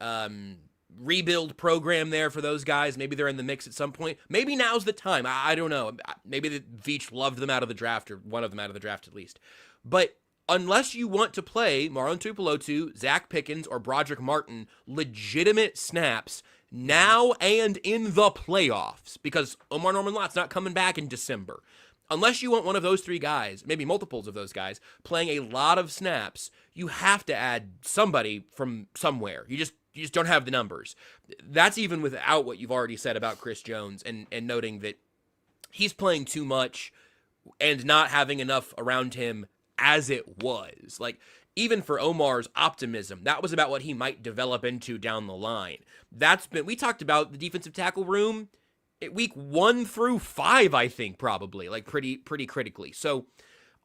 rebuild program there for those guys. Maybe they're in the mix at some point. Maybe now's the time. I don't know. Maybe the Veach loved them out of the draft, or one of them out of the draft at least. But unless you want to play Marlon Tuipulotu, Zach Pickens, or Broderick Martin legitimate snaps, now and in the playoffs, because Omar Norman Lott's not coming back in December. Unless you want one of those three guys, maybe multiples of those guys, playing a lot of snaps, you have to add somebody from somewhere. You just don't have the numbers. That's even without what you've already said about Chris Jones and noting that he's playing too much and not having enough around him as it was. Like, even for Omar's optimism, that was about what he might develop into down the line. We talked about the defensive tackle room week 1 through 5, I think, probably, like pretty critically. So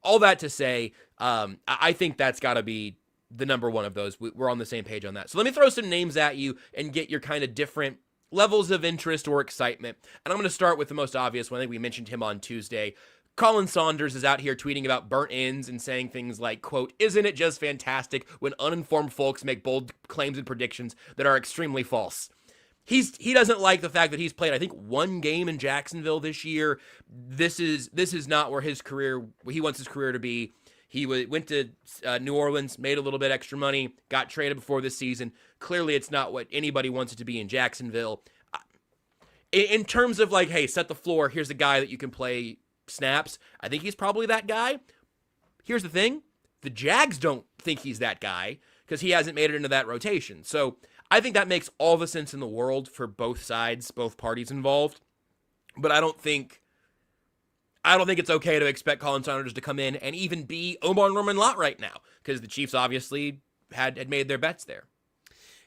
all that to say, I think that's got to be the number one of those. We're on the same page on that. So let me throw some names at you and get your kind of different levels of interest or excitement. And I'm going to start with the most obvious one. I think we mentioned him on Tuesday. Colin Saunders is out here tweeting about burnt ends and saying things like, quote, "Isn't it just fantastic when uninformed folks make bold claims and predictions that are extremely false?" He doesn't like the fact that he's played, I think, 1 game in Jacksonville this year. This is not where he wants his career to be. He went to New Orleans, made a little bit extra money, got traded before this season. Clearly, it's not what anybody wants it to be in Jacksonville. In terms of like, hey, set the floor, here's a guy that you can play snaps, I think he's probably that guy. Here's the thing. The Jags don't think he's that guy because he hasn't made it into that rotation. So I think that makes all the sense in the world for both sides, both parties involved. But I don't think it's okay to expect Colin Saunders to come in and even be Omar Norman Lott right now, because the Chiefs obviously had made their bets there.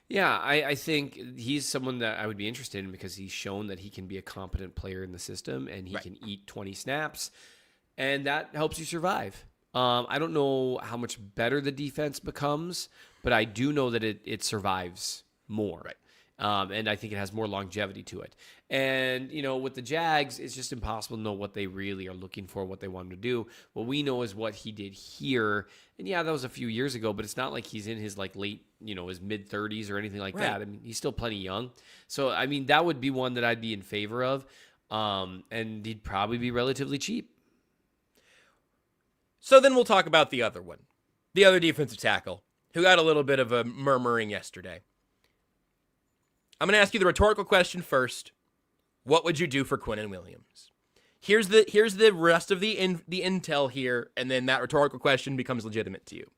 Yeah, I think he's someone that I would be interested in because he's shown that he can be a competent player in the system and he can eat 20 snaps, and that helps you survive. I don't know how much better the defense becomes, but I do know that it survives more. Right. And I think it has more longevity to it. And, with the Jags, it's just impossible to know what they really are looking for, what they want him to do. What we know is what he did here. And yeah, that was a few years ago, but it's not like he's in his late, his mid-30s or anything like that. I mean, he's still plenty young. So, I mean, that would be one that I'd be in favor of. And he'd probably be relatively cheap. So then we'll talk about the other one, the other defensive tackle, who got a little bit of a murmuring yesterday. I'm going to ask you the rhetorical question first. What would you do for Quinnen Williams? Here's the rest of the intel here, and then that rhetorical question becomes legitimate to you.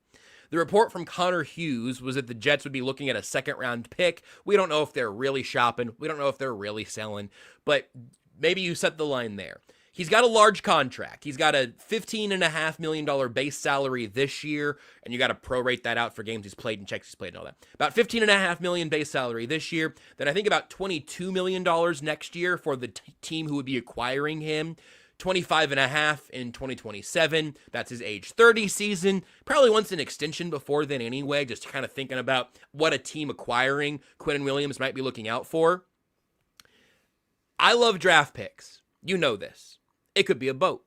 The report from Connor Hughes was that the Jets would be looking at a second-round pick. We don't know if they're really shopping. We don't know if they're really selling, but maybe you set the line there. He's got a large contract. He's got a $15.5 million base salary this year, and you got to prorate that out for games he's played and checks he's played and all that. About $15.5 million base salary this year. Then I think about $22 million next year for the team who would be acquiring him. $25.5 in 2027. That's his age 30 season. Probably wants an extension before then anyway, just kind of thinking about what a team acquiring Quinnen Williams might be looking out for. I love draft picks. You know this. It could be a boat.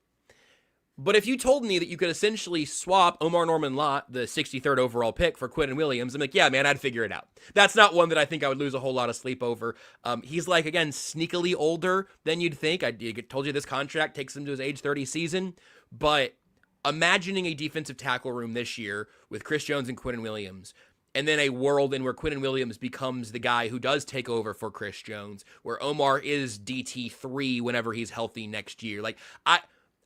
But if you told me that you could essentially swap Omar Norman Lott, the 63rd overall pick, for Quinnen Williams, I'm like, yeah, man, I'd figure it out. That's not one that I think I would lose a whole lot of sleep over. He's again, sneakily older than you'd think. I told you this contract takes him to his age 30 season. But imagining a defensive tackle room this year with Chris Jones and Quinnen Williams, and then a world in where Quinnen Williams becomes the guy who does take over for Chris Jones, where Omar is DT3 whenever he's healthy next year.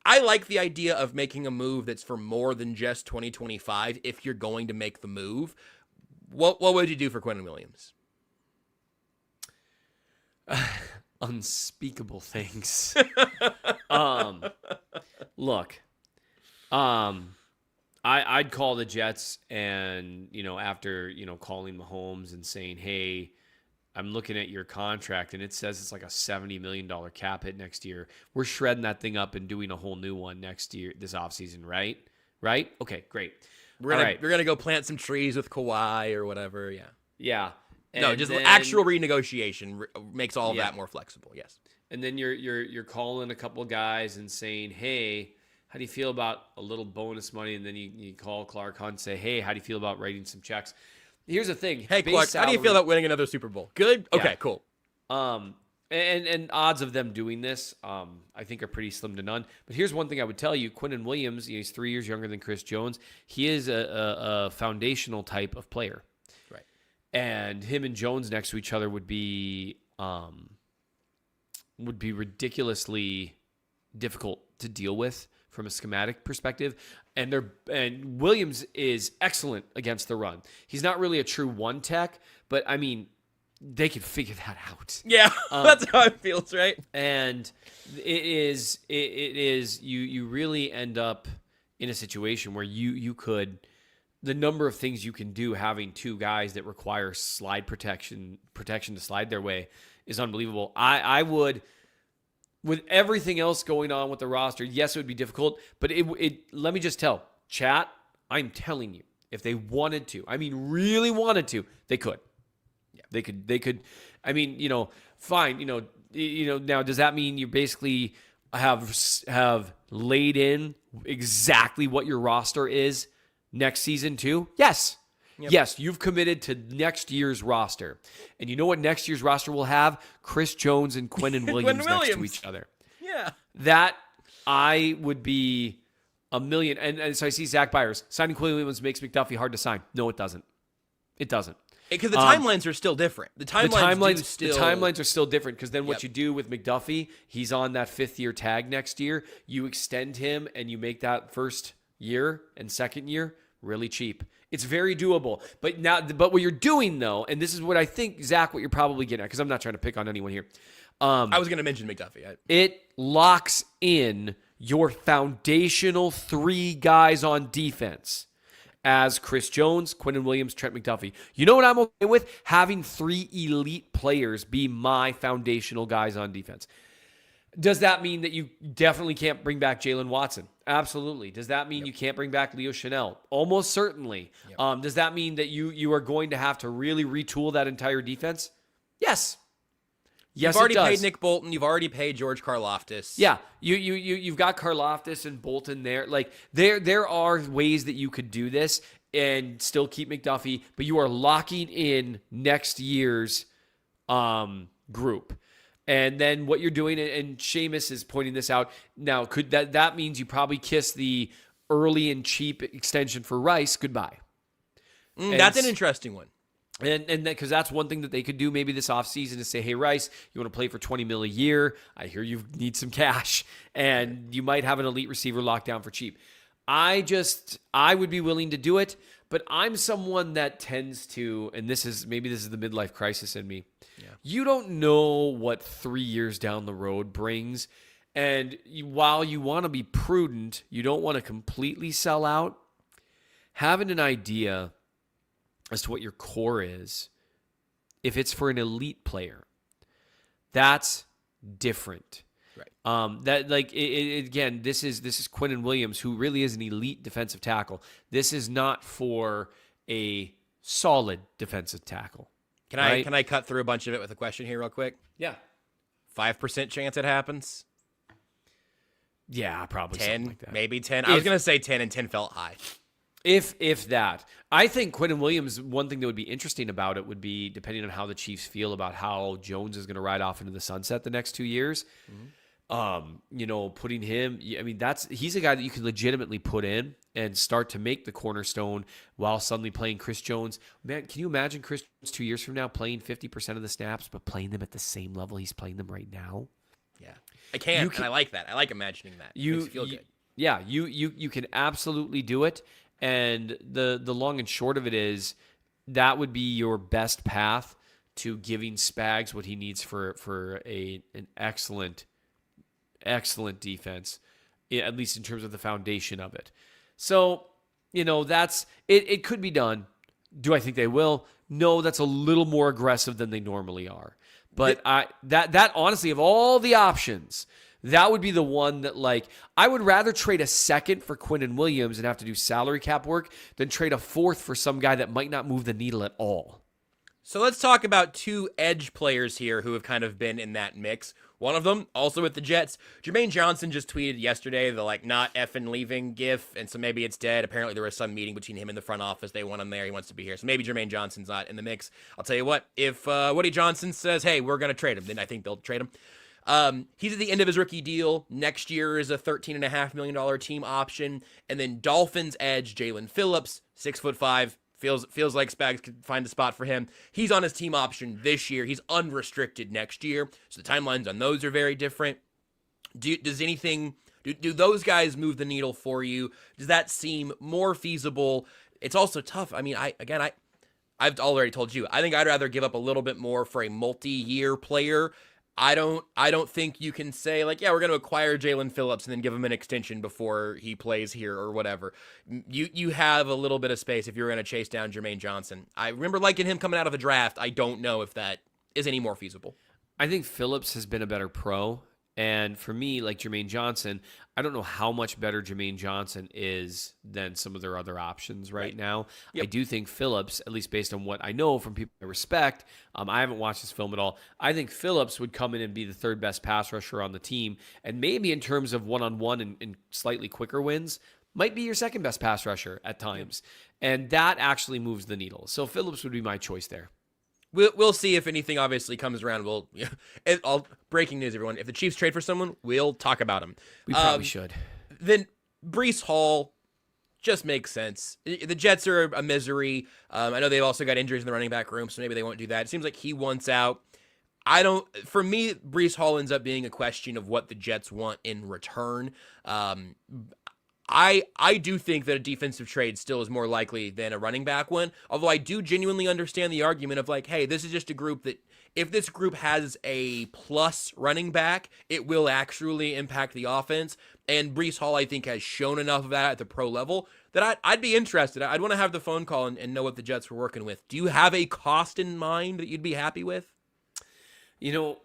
I like the idea of making a move that's for more than just 2025 if you're going to make the move. What would you do for Quinnen Williams? Unspeakable things. Look, I'd call the Jets and, after, calling Mahomes and saying, hey, I'm looking at your contract and it says it's like a $70 million cap hit next year. We're shredding that thing up and doing a whole new one next year, this offseason, right? Right? Okay, great. We're going to go plant some trees with Kawhi or whatever, yeah. Yeah. No, just actual renegotiation makes all of that more flexible, yes. And then you're calling a couple guys and saying, hey, how do you feel about a little bonus money? And then you call Clark Hunt and say, hey, how do you feel about writing some checks? Here's the thing. Hey, Clark, how do you feel about winning another Super Bowl? Good? Okay, yeah. Cool. And odds of them doing this, I think are pretty slim to none. But here's one thing I would tell you. Quinnen Williams, he's 3 years younger than Chris Jones. He is a foundational type of player. Right. and him and Jones next to each other would be ridiculously difficult to deal with from a schematic perspective. And Williams is excellent against the run. He's not really a true one tech, but I mean, they could figure that out. Yeah, that's how it feels, right? And it is you really end up in a situation where you could, the number of things you can do having two guys that require slide protection to slide their way is unbelievable. I would, with everything else going on with the roster, yes, it would be difficult, but it let me just tell chat, I'm telling you, if they wanted to, I mean really wanted to, they could. Yeah. They could. I mean, fine. Now does that mean you basically have laid in exactly what your roster is next season too? Yes. Yep. Yes, you've committed to next year's roster. And you know what next year's roster will have? Chris Jones and Quinnen Williams next to each other. Yeah. That I would be a million. And so I see Zach Byers. Signing Quinnen Williams makes McDuffie hard to sign. No, it doesn't. It doesn't. Because the timelines are still different. The timelines are still different because then what you do with McDuffie, he's on that 5th-year tag next year. You extend him and you make that first year and second year really cheap. It's very doable. But what you're doing though, and this is what I think, Zach, what you're probably getting at, because I'm not trying to pick on anyone here. I was going to mention McDuffie. It locks in your foundational 3 guys on defense as Chris Jones, Quinnen Williams, Trent McDuffie. You know what I'm okay with? Having 3 elite players be my foundational guys on defense. Does that mean that you definitely can't bring back Jalen Watson? Absolutely. Does that mean you can't bring back Leo Chanel? Almost certainly. Yep. Does that mean that you are going to have to really retool that entire defense? Yes. Yes, you've already paid Nick Bolton. You've already paid George Karlaftis. Yeah, you've got Karlaftis and Bolton there. Like there are ways that you could do this and still keep McDuffie, but you are locking in next year's group. And then what you're doing, and Seamus is pointing this out now. Could that means you probably kiss the early and cheap extension for Rice goodbye? That's an interesting one. And because that's one thing that they could do maybe this offseason is say, hey, Rice, you want to play for $20 million a year? I hear you need some cash, and you might have an elite receiver locked down for cheap. I would be willing to do it, but I'm someone that tends to, and this is the midlife crisis in me. Yeah. You don't know what 3 years down the road brings, and while you want to be prudent, you don't want to completely sell out. Having an idea as to what your core is, if it's for an elite player, that's different. Right. Again, this is Quinnen Williams, who really is an elite defensive tackle. This is not for a solid defensive tackle. Can I cut through a bunch of it with a question here real quick? Yeah. 5% chance it happens? Yeah, probably 10, like that. Maybe 10. I was going to say 10, and 10 felt high. If that. I think Quinnen Williams, one thing that would be interesting about it would be, depending on how the Chiefs feel about how Jones is going to ride off into the sunset the next 2 years, putting him, I mean, he's a guy that you can legitimately put in and start to make the cornerstone while suddenly playing Chris Jones. Man, can you imagine Chris Jones 2 years from now playing 50% of the snaps, but playing them at the same level he's playing them right now? Yeah. I can, and I like that. I like imagining that. It makes you feel good. Yeah, you can absolutely do it. And the long and short of it is that would be your best path to giving Spags what he needs for an excellent defense, at least in terms of the foundation of it. So, that's it. It could be done. Do I think they will? No, that's a little more aggressive than they normally are. But that honestly, of all the options, that would be the one that, I would rather trade a second for Quinnen Williams and have to do salary cap work than trade a fourth for some guy that might not move the needle at all. So let's talk about 2 edge players here who have kind of been in that mix. One of them, also with the Jets, Jermaine Johnson just tweeted yesterday the, not effing leaving gif, and so maybe it's dead. Apparently there was some meeting between him and the front office. They want him there. He wants to be here. So maybe Jermaine Johnson's not in the mix. I'll tell you what, if Woody Johnson says, hey, we're going to trade him, then I think they'll trade him. He's at the end of his rookie deal. Next year is a $13.5 million team option. And then Dolphins edge Jalen Phillips, 6'5", Feels like Spags could find a spot for him. He's on his team option this year. He's unrestricted next year, so the timelines on those are very different. Do those guys move the needle for you? Does that seem more feasible? It's also tough. I mean, I've already told you, I think I'd rather give up a little bit more for a multi-year player. I don't think you can say like, yeah, we're going to acquire Jalen Phillips and then give him an extension before he plays here or whatever. You have a little bit of space if you're going to chase down Jermaine Johnson. I remember liking him coming out of the draft. I don't know if that is any more feasible. I think Phillips has been a better pro. And for me, like Jermaine Johnson, I don't know how much better Jermaine Johnson is than some of their other options right now. Yep. I do think Phillips, at least based on what I know from people I respect, I haven't watched this film at all. I think Phillips would come in and be the third best pass rusher on the team. And maybe in terms of one-on-one and slightly quicker wins, might be your second best pass rusher at times. And that actually moves the needle. So Phillips would be my choice there. We'll see if anything obviously comes around. Breaking news, everyone. If the Chiefs trade for someone, we'll talk about him. We probably should. Then Breece Hall just makes sense. The Jets are a misery. I know they've also got injuries in the running back room, so maybe they won't do that. It seems like he wants out. For me, Breece Hall ends up being a question of what the Jets want in return. I do think that a defensive trade still is more likely than a running back one, although I do genuinely understand the argument of like, hey, this is just a group that if this group has a plus running back, it will actually impact the offense. And Breece Hall, I think, has shown enough of that at the pro level that I'd be interested. I'd want to have the phone call and know what the Jets were working with. Do you have a cost in mind that you'd be happy with? You know,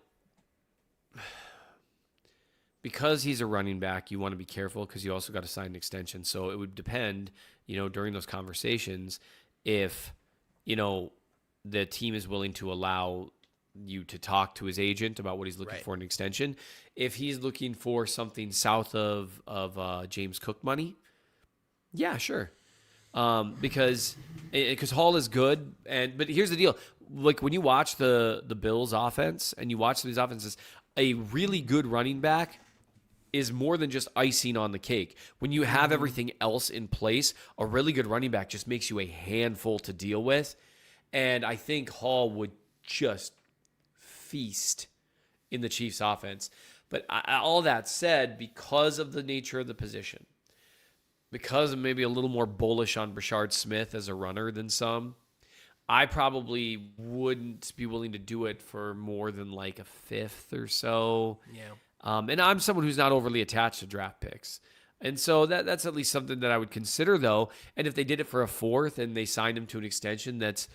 because he's a running back, you want to be careful because you also got to sign an extension. So it would depend, during those conversations, if, the team is willing to allow you to talk to his agent about what he's looking for in an extension. If he's looking for something south of James Cook money, yeah, sure. Because Hall is good. But here's the deal. Like when you watch the Bills offense and you watch these offenses, a really good running back is more than just icing on the cake. When you have everything else in place, a really good running back just makes you a handful to deal with. And I think Hall would just feast in the Chiefs offense. But all that said, because of the nature of the position, because I'm maybe a little more bullish on Brashard Smith as a runner than some, I probably wouldn't be willing to do it for more than like a fifth or so. Yeah. And I'm someone who's not overly attached to draft picks. And so that's at least something that I would consider, though. And if they did it for a fourth and they signed him to an extension that's,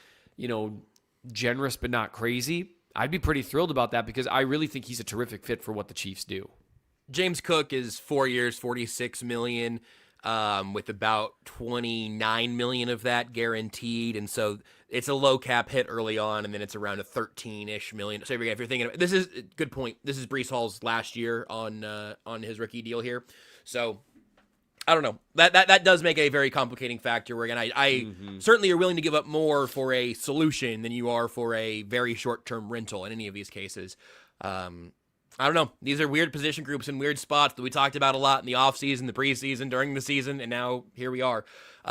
generous but not crazy, I'd be pretty thrilled about that because I really think he's a terrific fit for what the Chiefs do. James Cook is 4 years, $46 million, with about $29 million of that guaranteed. And so it's a low cap hit early on, and then it's around a 13-ish million. So if you're thinking this is good point. This is Breece Hall's last year on his rookie deal here. So I don't know. That does make a very complicating factor. Where again, I certainly are willing to give up more for a solution than you are for a very short-term rental in any of these cases. I don't know. These are weird position groups and weird spots that we talked about a lot in the offseason, the preseason, during the season, and now here we are.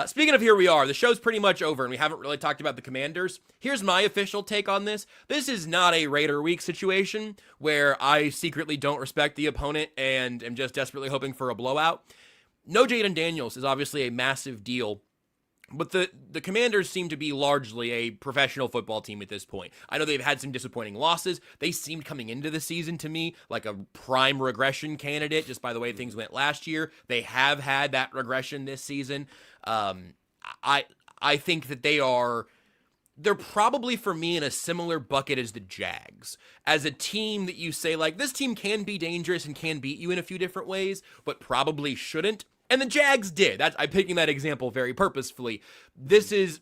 Speaking of here we are, the show's pretty much over, and we haven't really talked about the Commanders. Here's my official take on this. This is not a Raider Week situation where I secretly don't respect the opponent and am just desperately hoping for a blowout. No Jaden Daniels is obviously a massive deal, but the Commanders seem to be largely a professional football team at this point. I know they've had some disappointing losses. They seemed coming into the season to me like a prime regression candidate just by the way things went last year. They have had that regression this season. I think that they're probably for me in a similar bucket as the Jags. As a team that you say like this team can be dangerous and can beat you in a few different ways, but probably shouldn't. And the Jags did. I'm picking that example very purposefully. This is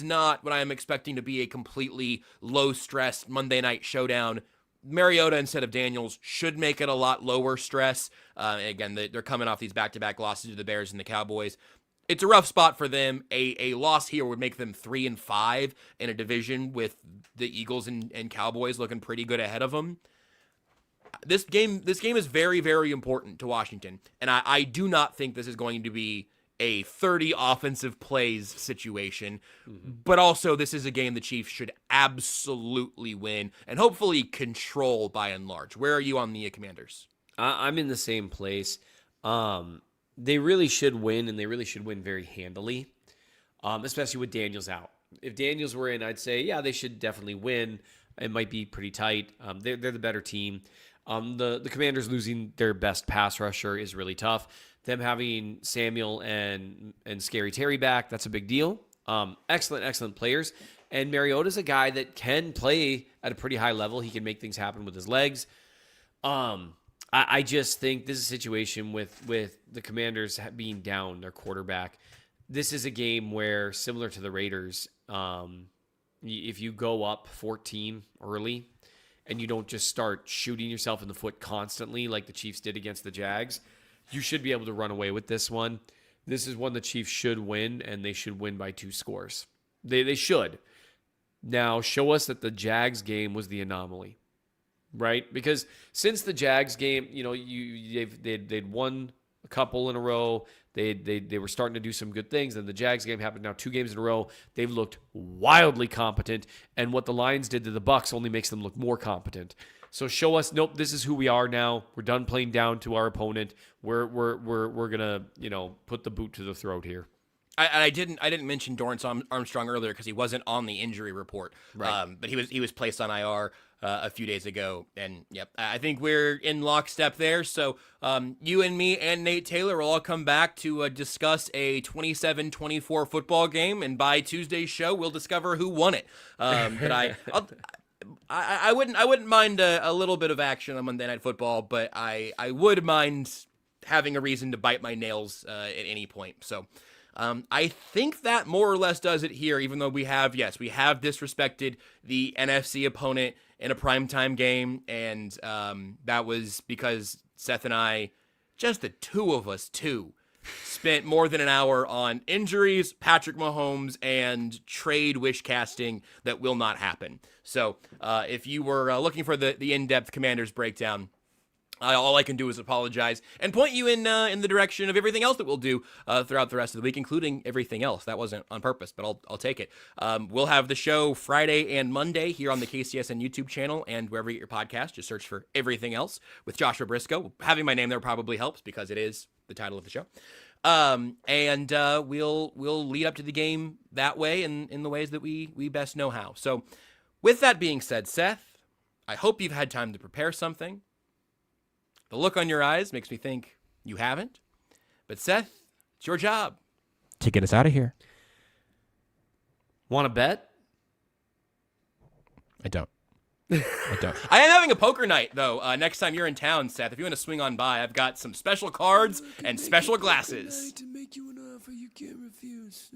not what I am expecting to be a completely low-stress Monday night showdown. Mariota instead of Daniels should make it a lot lower stress. Again, they're coming off these back-to-back losses to the Bears and the Cowboys. It's a rough spot for them. A loss here would make them 3-5 in a division with the Eagles and Cowboys looking pretty good ahead of them. This game is very, very important to Washington, and I do not think this is going to be a 30 offensive plays situation. But also, this is a game the Chiefs should absolutely win and hopefully control by and large. Where are you on the Commanders? I'm in the same place. They really should win, and they really should win very handily, especially with Daniels out. If Daniels were in, I'd say, yeah, they should definitely win. It might be pretty tight. They're the better team. The Commanders losing their best pass rusher is really tough. Them having Samuel and Scary Terry back, that's a big deal. Excellent players. And Mariota's a guy that can play at a pretty high level. He can make things happen with his legs. I just think this is a situation with the Commanders being down their quarterback. This is a game where, similar to the Raiders, if you go up 14 early and you don't just start shooting yourself in the foot constantly like the Chiefs did against the Jags, you should be able to run away with this one. This is one the Chiefs should win, and they should win by 2 scores. They should. Now, show us that the Jags game was the anomaly, right? Because since the Jags game, they'd won a couple in a row. They were starting to do some good things. Then the Jags game happened now 2 games in a row. They've looked wildly competent, and what the Lions did to the Bucs only makes them look more competent. So show us, nope, this is who we are now. We're done playing down to our opponent. We're gonna put the boot to the throat here. I didn't mention Dorrance Armstrong earlier because he wasn't on the injury report. Right. But he was placed on IR a few days ago, and yep, I think we're in lockstep there. So you and me and Nate Taylor will all come back to discuss a 27-24 football game, and by Tuesday's show, we'll discover who won it. But I wouldn't mind a little bit of action on Monday Night Football, but I would mind having a reason to bite my nails at any point. So. I think that more or less does it here, even though we have disrespected the NFC opponent in a primetime game, and that was because Seth and I, just the two of us, spent more than an hour on injuries, Patrick Mahomes, and trade wish casting that will not happen. So if you were looking for the in-depth Commanders breakdown, all I can do is apologize and point you in the direction of everything else that we'll do throughout the rest of the week, including everything else. That wasn't on purpose, but I'll take it. We'll have the show Friday and Monday here on the KCSN YouTube channel and wherever you get your podcast. Just search for Everything Else with Joshua Brisco. Having my name there probably helps because it is the title of the show. And we'll lead up to the game that way in the ways that we best know how. So with that being said, Seth, I hope you've had time to prepare something. The look on your eyes makes me think you haven't. But Seth, it's your job to get us out of here. Want to bet? I don't. I am having a poker night, though, next time you're in town, Seth. If you want to swing on by, I've got some special cards and special glasses. To make you an offer you can't refuse.